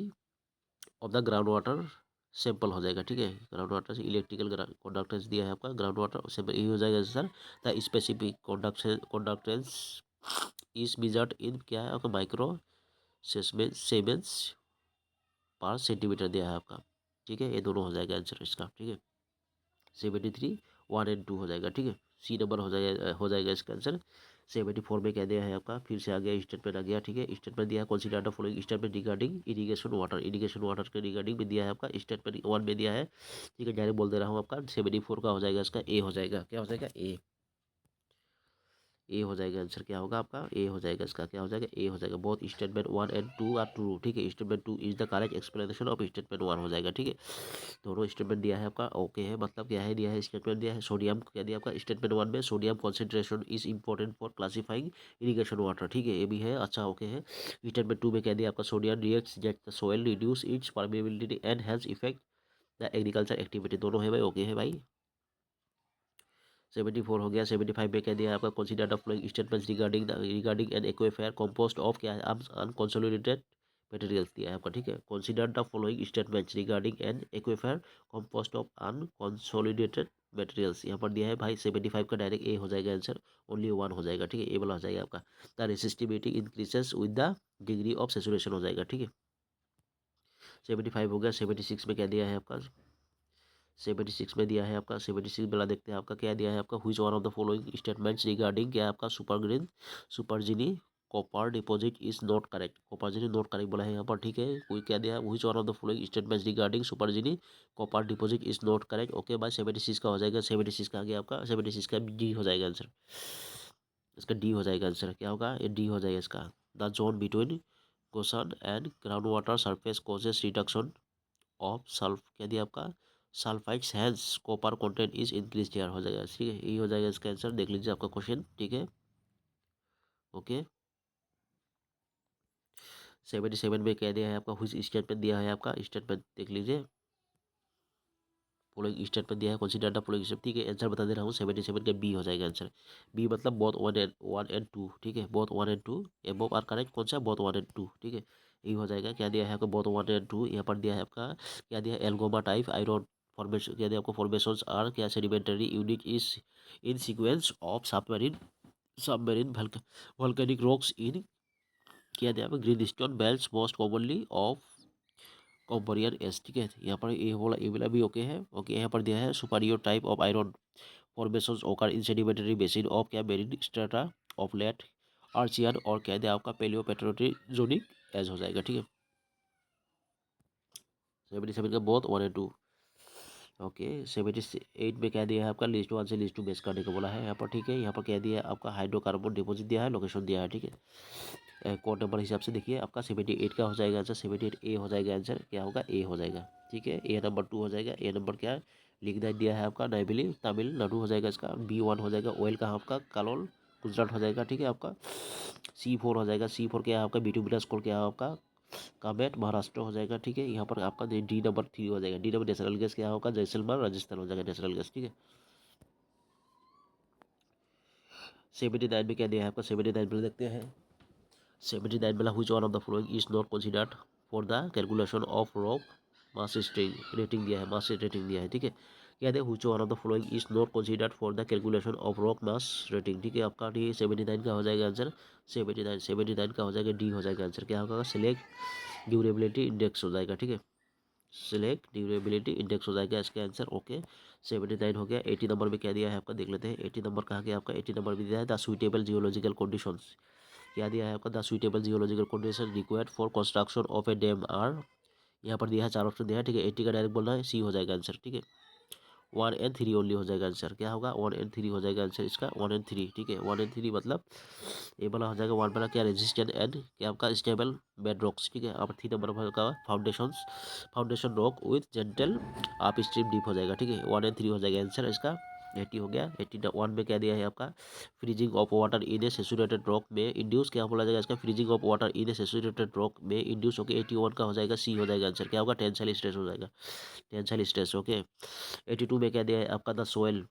of the ground water sample हो जाएगा। ठीक है, ग्राउंड वाटर से इलेक्ट्रिकल कंडक्टेंस दिया है आपका, ग्राउंड वाटर सैंपल यही हो जाएगा sir. The specific conductance is measured in क्या है आपका माइक्रो सेमेंस पर सेंटीमीटर दिया है आपका। ठीक है, ये दोनों हो जाएगा आंसर इसका। ठीक है, 73 1 एंड 2 हो जाएगा। ठीक है, सी नंबर हो जाएगा इसका आंसर। 74 में क्या दिया है आपका, फिर से आ गया स्टेटमेंट आ गया। ठीक है, स्टेटमेंट दिया है consider the following statement regarding irrigation water के रिगार्डिंग में दिया है आपका, स्टेटमेंट 1 में दिया है। ठीक है, डायरेक्ट बोल दे रहा हूँ आपका 74 का हो जाएगा इसका ए हो जाएगा। क्या हो जाएगा, ए हो जाएगा आंसर। क्या होगा आपका, ए हो जाएगा इसका। क्या हो जाएगा, ए हो जाएगा। Both statement 1 and 2 are true. ठीक है, statement 2 is the correct explanation of statement 1 हो जाएगा। ठीक है, दोनों स्टेटमेंट दिया है आपका ओके है, मतलब क्या है दिया है स्टेटमेंट दिया है सोडियम क्या दिया आपका स्टेटमेंट 1 में, sodium concentration is important for classifying irrigation water. ठीक है, ये भी है अच्छा ओके है। स्टेटमेंट 2 में क्या दिया आपका, sodium reacts that the soil reduce it's permeability and has effect the agriculture activity. दोनों है भाई ओके है भाई। 74 हो गया। 75 में क्या दिया है आपका, consider the following statements regarding an aquifer compost of क्या है अनकंसोलिडेटेड मटेरियल्स दिया है आपका। ठीक है, consider the following statements regarding an aquifer compost of unconsolidated materials यहाँ पर दिया है भाई। 75 का डायरेक्ट ए हो जाएगा आंसर, ओनली 1 हो जाएगा। ठीक है, ए वाला हो जाएगा आपका। The resistivity increases with the degree of saturation हो जाएगा। ठीक है, 75 हो गया। 76 में क्या दिया है आपका, 76 में दिया है आपका, 76 वाला देखते हैं आपका क्या दिया है आपका, which one of the following statements regarding क्या आपका supergene copper deposit is not correct. Supergene not correct बोला है यहाँ पर। ठीक है, कोई क्या दिया है, which one of the following statements regarding supergene copper deposit is not correct. Okay bye, 76 का हो जाएगा। 76 का आ गया आपका, 76 का डी हो जाएगा आंसर इसका, डी हो जाएगा आंसर। क्या होगा, ये डी हो जाएगा इसका। The zone between ocean and ground water surface causes reduction of sulph क्या दिया आपका, sulphides has copper content is increase यार हो जाएगा। ठीक है, ये हो जाएगा इसका आंसर। देख लीजिए आपका क्वेश्चन। ठीक है ओके। 77 में क्या दिया है आपका, हुई स्टेटमेंट दिया है आपका, स्टेटमेंट देख लीजिए। फॉलोइंग स्टेटमेंट दिया है कंसीडर द फॉलोइंग स्टेप। ठीक है, आंसर बता दे रहा हूँ। 77 का बी हो जाएगा आंसर। बी मतलब बोथ 1 and 2। ठीक है, both 1 and 2 above are correct. कौन सा, बोथ 1 and 2। ठीक है, ये हो जाएगा। क्या दिया है आपको, बोथ 1 and 2 यहाँ पर दिया है आपका। क्या दिया है, एल्गोमा टाइप आयरन फॉर्मेशन क्या दिया आपको, फॉर्मेशंस आर क्या sedimentary unit is in sequence of submarine volcanic rocks in क्या दिया आपको, greenstone belts most commonly of Cambrian एस। ठीक है, यहाँ पर ये वाला भी ओके है। ओके, यहाँ पर दिया है superior type of iron formations ओकर इन सेडिमेंटरी बेसिन ऑफ क्या मेरिन स्ट्रेटा ऑफ लेट आर्चियन और क्या दिया आपका पेलियो पेट्रोटिजोनिक एज हो जाएगा। ठीक है, 77 का बहुत 1 and 2। ओके, 78 में क्या दिया है आपका, लिस्ट 1 से लिस्ट 2 बेस करने को बोला है यहाँ पर। ठीक है, यहाँ पर क्या दिया है आपका, हाइड्रोकार्बन डिपोजिट दिया है, लोकेशन दिया है। ठीक है, कोड नंबर हिसाब से देखिए आपका 78 का हो जाएगा आंसर। 78 ए हो जाएगा आंसर। क्या होगा, ए हो जाएगा। ठीक है, ए नंबर 2 हो जाएगा। ए नंबर क्या है, लिखना दिया है आपका, नाइबिली तमिलनाडु हो जाएगा इसका। B1 हो जाएगा, ऑयल का आपका कालोल गुजरात हो जाएगा। ठीक है, आपका C4 हो जाएगा। C4 क्या है आपका, बिटुमिनस कोल क्या है आपका, कामेट महाराष्ट्र हो जाएगा। ठीक है, यहाँ पर आपका डी नंबर 3 हो जाएगा। डी नंबर नेचुरल गैस क्या होगा, जैसलमेर राजस्थान हो जाएगा नेचुरल गैस। ठीक है, 79 में क्या दिया है आपका, 79 में देखते हैं। 79 वाला which one of the following is not considered for the calculation of rock mass rating दिया है, मास रेटिंग दिया है। ठीक है, क्या है, which one of the following is not considered for the calculation of rock mass rating. ठीक है, आपका डी 79 का हो जाएगा आंसर। 79 का हो जाएगा, डी हो जाएगा आंसर। क्या होगा, सिलेक्ट ड्यूरेबिलिटी इंडेक्स हो जाएगा। ठीक है, सिलेक्ट ड्यूरेबिलिटी इंडेक्स हो जाएगा इसका आंसर। ओके, 79 हो गया। 80 नंबर में क्या दिया है आपका, देख लेते हैं। 80 नंबर कहाँ गया आपका, 80 नंबर में दिया है द सुइटेबल जियोलॉजिकल कंडीशंस। क्या दिया है आपका, the suitable geological condition required for construction of a dam are. यहाँ पर दिया है 4 ऑप्शन दिया है। ठीक है, 80 का डायरेक्ट बोलना है, सी हो जाएगा आंसर। ठीक है, 1 and 3 ओनली हो जाएगा आंसर। क्या होगा, 1 and 3 हो जाएगा आंसर इसका, 1 and 3। ठीक है, 1 and 3 मतलब ये वाला हो जाएगा। 1 वाला क्या, रेजिस्टेंट एंड क्या आपका स्टेबल बेड रॉक्स। ठीक है, अब 3 नंबर का फाउंडेशन रॉक विथ जेंटल आप स्ट्रीम डीप हो जाएगा। ठीक है, 1 and 3 हो जाएगा आंसर इसका। 80 हो गया। 81 में क्या दिया है आपका, freezing of water in A saturated rock में इंड्यूस क्या बोला जाएगा इसका, freezing of water in A saturated rock में इंड्यूस होकर 81 का हो जाएगा, सी हो जाएगा आंसर। क्या होगा, टेंसाइल स्ट्रेस हो जाएगा, टेंसाइल स्ट्रेस। ओके, 82 में क्या दिया है आपका, the soil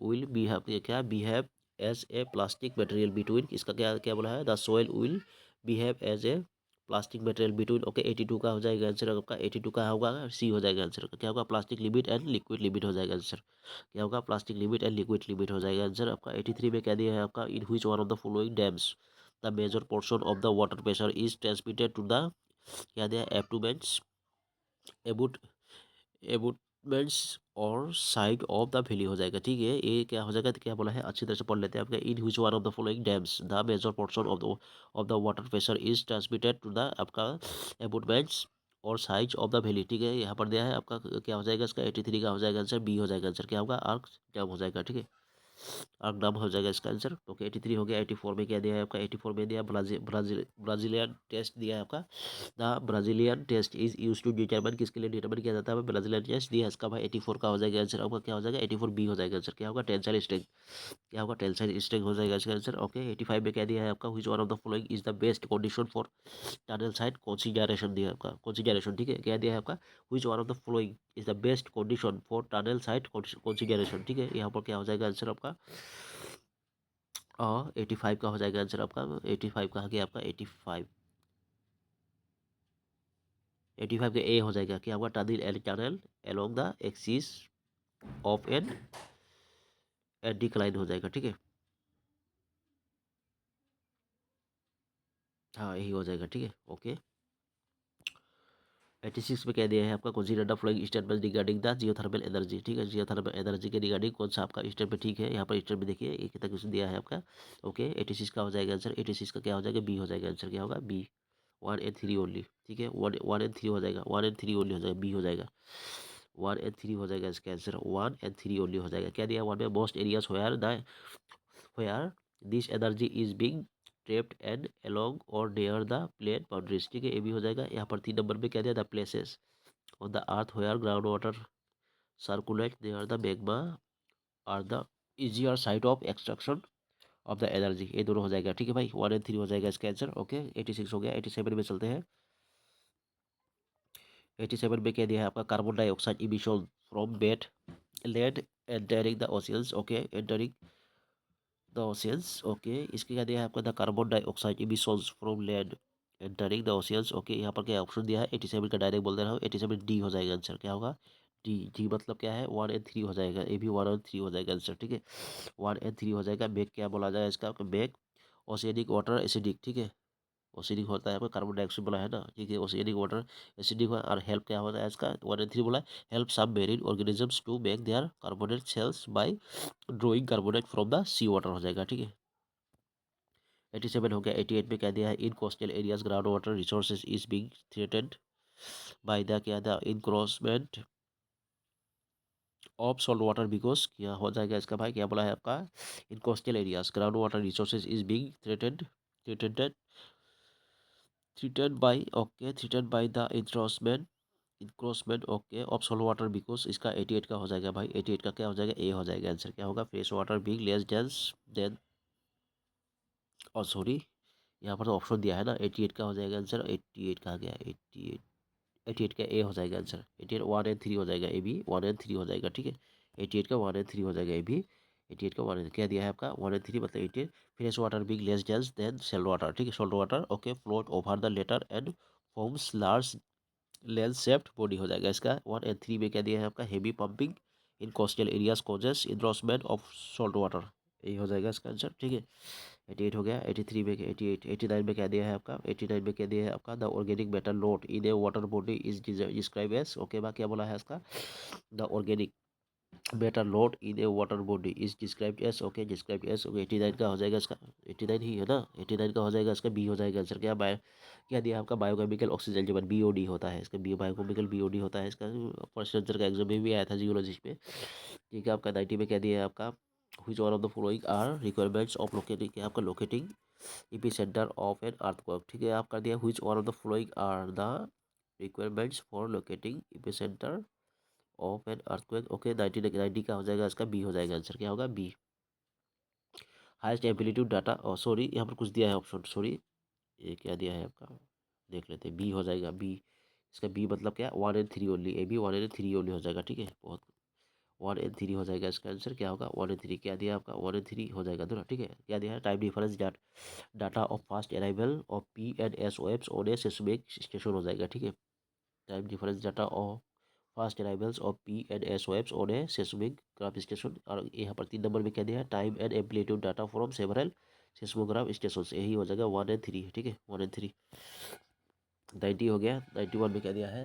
will behave क्या behave as a plastic material between, इसका क्या क्या बोला है, the soil will behave as a plastic material between. Okay 82 का हो जाएगा आंसर आपका, 82 का होगा सी हो जाएगा आंसर, क्या होगा plastic limit and liquid limit हो जाएगा आंसर, क्या होगा plastic limit and liquid limit हो जाएगा आंसर आपका। 83 में क्या दिया है आपका, in which one of the following dams the major portion of the water pressure is transmitted to the, क्या दिया है, एब्टूमेंट्स एबुट एबुटमेंट्स और साइड ऑफ द वैली हो जाएगा। ठीक है, ये क्या हो जाएगा, तो क्या बोला है अच्छी तरह से पढ़ लेते हैं आपका, in which one of the following dams the major portion of the water pressure is transmitted to the आपका एबुटमेंट्स और साइज ऑफ द वैली। ठीक है, यहाँ पर दिया है आपका, क्या हो जाएगा इसका, 83 का हो जाएगा आंसर, बी हो जाएगा आंसर, क्या होगा आर्क डैम हो जाएगा। ठीक है, आर्क डैम हो जाएगा इसका आंसर। ओके 83 हो गया। 84 में क्या दिया है आपका, 84 में दिया ब्राजीलियन टेस्ट दिया है आपका, the Brazilian test is use to determine, किसके लिए डिटरमाइन किया जाता है, ब्राजीलियन टेस्ट दिया है इसका भाई। 84 का हो जाएगा आंसर आपका, क्या हो जाएगा 84 बी हो जाएगा आंसर, क्या होगा टेंसाइल स्ट्रेंथ, क्या होगा टेंसाइल स्ट्रेंथ हो जाएगा इसका आंसर। ओके 85 में क्या दिया है आपका, which one of the following is the best condition for tunnel site consideration दिया है आपका, कंसीडरेशन। ठीक है, क्या दिया है आपका, which one of the following is the best condition for tunnel site consideration. ठीक है, यहाँ पर क्या हो जाएगा आंसर आपका, 85 का हो जाएगा आंसर आपका। 85 कहाँ गया आपका, 85, 85 का ए हो जाएगा, क्या होगा tunnel and tunnel along the axis of an decline हो जाएगा। ठीक है, हाँ यही हो जाएगा। ठीक है, ओके 86 में क्या दिया है आपका, consider the following statement regarding the geothermal energy. ठीक है, जियोथर्मल एनर्जी के रिगार्डिंग कौन सा आपका स्टेटमेंट ठीक है, यहाँ पर स्टेटमेंट देखिए एक कितना क्वेश्चन दिया है आपका। ओके 86 का हो जाएगा आंसर, 86 का क्या हो जाएगा, बी हो जाएगा आंसर, क्या होगा बी, 1 and 3 ओनली। ठीक है, 1 and 3 हो जाएगा, 1 and 3 ओनली हो जाएगा, बी हो जाएगा, 1 and 3 हो जाएगा इसका आंसर, 1 and 3 ओनली हो जाएगा। क्या दिया, वन में most areas where this energy is being trapped and along or near the plane boundaries। ठीक है, ये भी हो जाएगा। यहाँ पर 3 नंबर में क्या दिया, the places on the earth where groundwater circulate near the magma are the easier site of extraction of the energy। ये दोनों हो जाएगा। ठीक है भाई, 1 and 3 हो जाएगा इसका आंसर। ओके 86 हो गया। 87 में चलते हैं। 87 में क्या दिया है आपका, carbon dioxide emission from wet land entering the oceans. Okay entering the oceans. Okay इसके क्या दिया है आपका, the carbon dioxide emissions from land entering the oceans. Okay यहाँ पर क्या ऑप्शन दिया है, 87 का डायरेक्ट बोल दे रहा हूँ, 87 डी हो जाएगा आंसर, क्या होगा डी। डी मतलब क्या है, 1 and 3 हो जाएगा, ये भी 1 and 3 हो जाएगा आंसर। ठीक है, 1 and 3 हो जाएगा। बेक क्या बोला जाएगा इसका, बेक ओशियनिक वाटर एसिडिक। ठीक है, ओसिडिक होता है, आपका कार्बन डाइऑक्साइड बोला है ना। ठीक है, ओसिडिक वाटर एसिडिक है। और हेल्प क्या होता है इसका, 1 and 3 बोला है, हेल्प सब marine organisms to make their carbonate shells by drawing carbonate from the sea water हो जाएगा। ठीक है, 87 हो गया। 88 में क्या दिया है, in coastal areas ground water resources is being threatened by the, क्या the encroachment of salt water because, क्या हो जाएगा इसका भाई, क्या बोला है आपका, in coastal areas ground water resources is being threatened threatened by the encroachment okay of salt water because, इसका 88 का हो जाएगा भाई। 88 का क्या हो जाएगा, ए हो जाएगा आंसर, क्या होगा fresh water being less dense then, और सॉरी यहाँ पर तो ऑप्शन दिया है ना। 88 का हो जाएगा आंसर, 88 कहाँ गया, 88, 88 का ए हो जाएगा आंसर। 88 1 and 3 हो जाएगा, ए भी 1 and 3 हो जाएगा। ठीक है, 88 का 1 and 3 हो जाएगा, ए भी 88 का 1 क्या दिया है आपका, 1 and 3 मतलब 88 fresh water being less dense than salt water. ठीक है, salt water okay float over the latter and forms large lens shaped body हो जाएगा इसका। 1 and 3 में क्या दिया है आपका, heavy pumping in coastal areas causes encroachment of salt water, यही हो जाएगा इसका आंसर। ठीक है, 88 हो गया। 83 में 88, 89 में क्या दिया है आपका, 89 में क्या दिया है आपका, the organic metal load in a water body is describe as. Okay बा क्या बोला है इसका, the organic better load in a water body is described as. Okay describe as. Okay 89 का हो जाएगा इसका, 89 ही है ना, 89 का हो जाएगा इसका, बी हो जाएगा आंसर। क्या बायो, क्या दिया आपका, बायोकेमिकल ऑक्सीजन जब बीओडी होता है इसका, बी बायोकेमिकल बीओडी होता है इसका। फर्स्ट आंसर का एग्जाम में भी आया था जियोलॉजिस्ट में। ठीक है, आपका 90 में क्या दिया है आपका, which one of the following are requirements of locating, क्या आपका locating epicentre of an earthquake. ठीक है, आप कर दिया which one of the following are the requirements for locating epicentre of an earthquake. Okay 90 का हो जाएगा इसका, बी हो जाएगा आंसर, क्या होगा बी। हाईएस्ट एम्पलीट्यूड डाटा, और सॉरी यहाँ पर कुछ दिया है ऑप्शन, सॉरी ये क्या दिया है आपका, देख लेते हैं, बी हो जाएगा बी। इसका बी मतलब क्या, 1 and 3 ओनली, ए भी 1 and 3 ओनली हो जाएगा। ठीक है, बहुत 1 एंड 3 हो जाएगा इसका आंसर। क्या होगा 1 एंड 3, क्या दिया आपका 1 एंड 3 हो जाएगा दोनों, ठीक है। क्या दिया है time difference data of fast arrival of P and S ओ एप्स ऑन ए सेस्मिक स्टेशन हो जाएगा, ठीक है। Time difference data of fast arrivals of P and S ओ एप्स ऑन ए सेस्मिग्राफ स्टेशन। और यहाँ पर 3 नंबर में क्या दिया है time and amplitude data from several seismograph station. यही हो जाएगा 1 एंड 3, ठीक है 1 एंड 3। 90 हो गया। 91 में क्या दिया है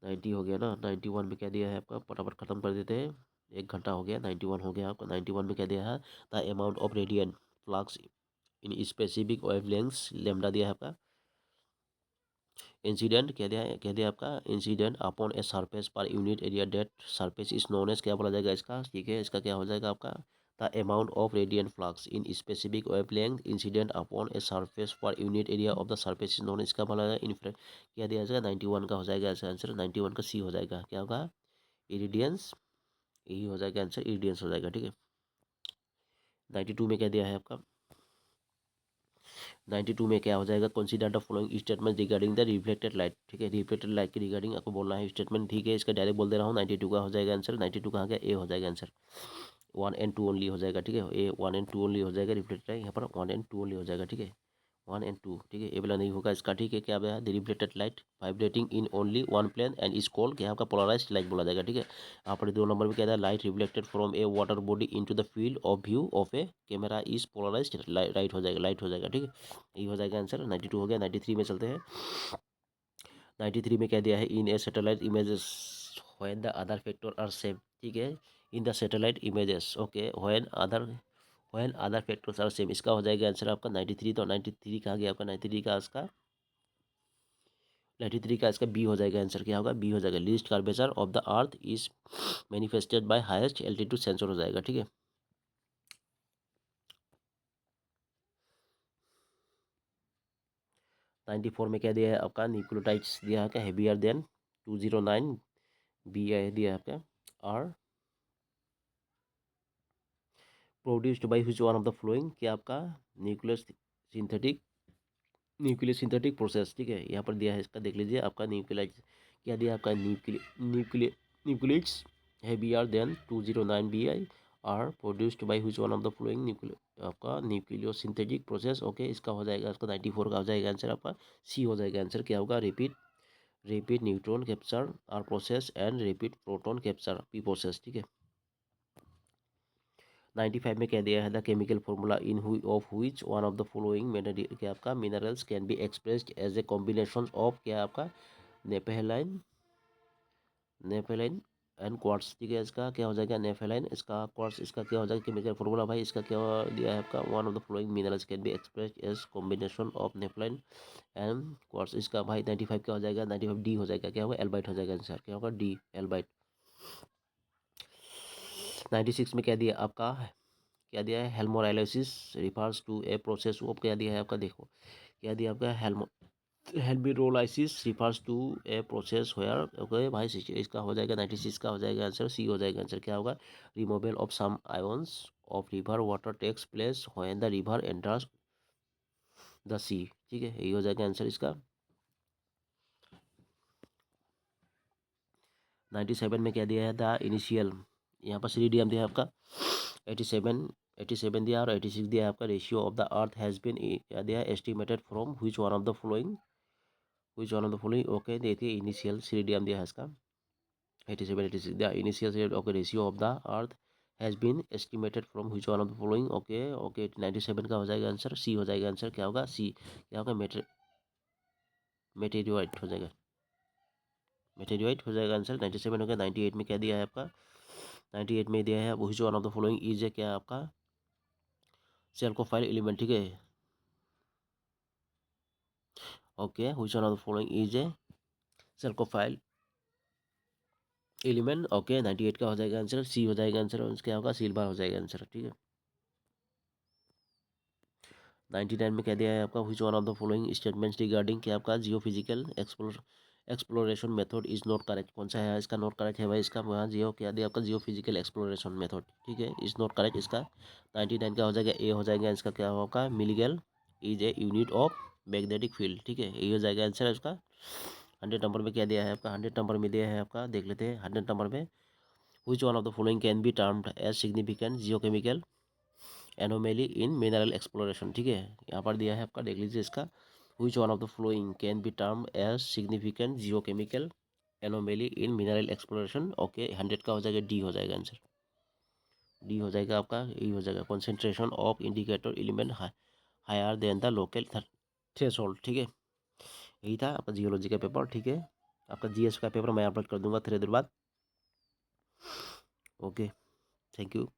90 हो गया ना। 91 में क्या दिया है आपका, फटाफट खत्म कर देते हैं, 1 घंटा हो गया। 91 हो गया आपका। 91 में क्या दिया है the amount of radian flux in specific wavelengths lambda दिया है आपका। इंसिडेंट क्या दिया आपका incident upon a surface per unit area that surface is known as, क्या बोला जाएगा इसका, ठीक है। इसका क्या हो जाएगा आपका the amount of radian flux in specific wavelength incident upon a surface per unit area of the surface is known as, इसका बोला जाएगा क्या दिया जाएगा 91 का हो जाएगा ऐसा आंसर। 91 का सी हो जाएगा। क्या होगा इरिडियंस, यही हो जाएगा आंसर, इरिडियंस हो जाएगा, ठीक है। 92 में क्या दिया है आपका 92 में क्या हो जाएगा consider the following statement regarding the reflected light, ठीक है। रिफ्लेक्टेड लाइट के रिगार्डिंग आपको बोलना है स्टेटमेंट, ठीक है। इसका डायरेक्ट बोल दे रहा हूँ 92 का हो जाएगा आंसर। 92 कहाँ गया ए हो जाएगा आंसर। 1 एंड 2 ओनली हो जाएगा, ठीक है। ए 1 एंड 2 ओनली हो जाएगा रिफ्लेक्टेड लाइट, यहाँ पर 1 एंड 2 ओनली हो जाएगा, ठीक है। 1 एंड 2, ठीक है। ए वाला नहीं होगा इसका, ठीक है। क्या है the reflected light vibrating in only one plane and is called, क्या आपका पोलराइज्ड लाइट बोला जाएगा, ठीक है। यहाँ पर 2 नंबर में क्या है light reflected from a water body into the field of view of a camera is polarised light हो जाएगा, लाइट हो जाएगा, ठीक है। यही हो जाएगा आंसर। 92 हो गया। 93 में चलते हैं। 93 में क्या दिया है in a satellite images when the other factor are same, ठीक है। In the satellite images, okay, when other factors are same, इसका हो जाएगा आंसर आपका 93। तो 93 कहाँ गया आपका 93 का इसका 93 का इसका बी हो जाएगा आंसर। क्या होगा बी हो जाएगा least curvature of the earth is manifested by highest altitude sensor हो जाएगा, ठीक है। 94 में क्या दिया है आपका न्यूक्लियोटाइड्स दिया है क्या हेवियर देन 209 बी दिया है आपका are produced by which one of the flowing, क्या आपका nucleus synthetic nuclear synthetic process, ठीक है। यहाँ पर दिया है इसका देख लीजिए आपका न्यूक्लियाइज क्या दिया आपका nucleus heavier than 209 B I are produced by which one of the flowing nuclear आपका न्यूक्लियो सिंथेटिक प्रोसेस, ओके। इसका हो जाएगा इसका 94 का हो जाएगा आंसर आपका सी हो जाएगा आंसर। क्या होगा rapid neutron capture R process and rapid proton capture P process, ठीक है। 95 में कह दिया है the chemical formula in of which one of the following क्या आपका minerals can be expressed as a combination of, क्या आपका नेपेलाइन नेपेलाइन एंड क्वार्ट्स, ठीक है। इसका क्या हो जाएगा नेफेलाइन, इसका क्वार्ट्स, इसका क्या हो जाएगा केमिकल फॉर्मूला भाई, इसका क्या दिया है आपका one of the following minerals can be expressed as combination of nepheline and quartz, इसका भाई 95 क्या हो जाएगा 95 डी हो जाएगा। क्या होगा एल्बाइट हो जाएगा आंसर। क्या होगा डी एल्बाइट। 96 में क्या दिया आपका क्या दिया है halmyrolysis refers to a process of, क्या दिया है आपका देखो क्या दिया आपका halmyrolysis refers to a process where, okay भाई इसका हो जाएगा 96 का हो जाएगा आंसर सी हो जाएगा आंसर। क्या होगा removal of some ions of river water takes place when the river enters the sea, ठीक है। यही हो जाएगा आंसर इसका। 97 में क्या दिया है द इनिशियल, यहाँ पर सीडीएम दिया है आपका 87 87 दिया और 86 दिया है आपका ratio of the earth has been क्या दिया है estimated from which one of the following which one of the following, okay देखिए इनिशियल सीडीएम दिया है इसका 87 86 दिया इनिशियल से, okay ratio of the earth has been estimated from which one of the following, okay okay 97 का हो जाएगा answer C हो जाएगा आंसर। क्या होगा सी क्या होगा मेटेरियोइट हो जाएगा मेटेरियोइट हो जाएगा आंसर। 97 हो गया। 98 में क्या दिया है आपका 98 में दिया है which one of the following is a, क्या आपका सेल्कोफाइल एलिमेंट, ठीक है। Okay which one of the following is a chalcophile element, okay 98 का हो जाएगा आंसर सी हो जाएगा आंसर। और क्या होगा सिल्वर हो जाएगा आंसर, ठीक है। 99 में क्या दिया है आपका which one of the following statements regarding, क्या आपका geophysical exploration method is not correct, कौन सा है इसका नॉट करेक्ट है भाई इसका वहाँ जियो क्या दिया आपका जियोफिजिकल एक्सप्लोरेशन मेथड, ठीक है इज नॉट करेक्ट इसका। 99 का हो जाएगा ए हो जाएगा इसका। क्या होगा milligal is a unit of magnetic field, ठीक है ये हो जाएगा आंसर इसका। 100 नंबर में क्या दिया है आपका 100 नंबर में दिया है आपका देख लेते हैं 100 नंबर में which one of the following can be termed as significant geochemical anomaly in mineral exploration. ठीक है, यहाँ पर दिया है आपका, देख लीजिए इसका। Which one of the following can be termed as significant geochemical anomaly in mineral exploration. Okay, 100 का हो जाएगा, डी हो जाएगा आंसर। डी हो जाएगा आपका, यही हो जाएगा। Concentration of indicator element higher than the local threshold. ठीक है, यही था आपका जियोलॉजी का पेपर। ठीक है, आपका जीएस का पेपर मैं अपलोड कर दूंगा थोड़ी देर बाद। Okay, thank you.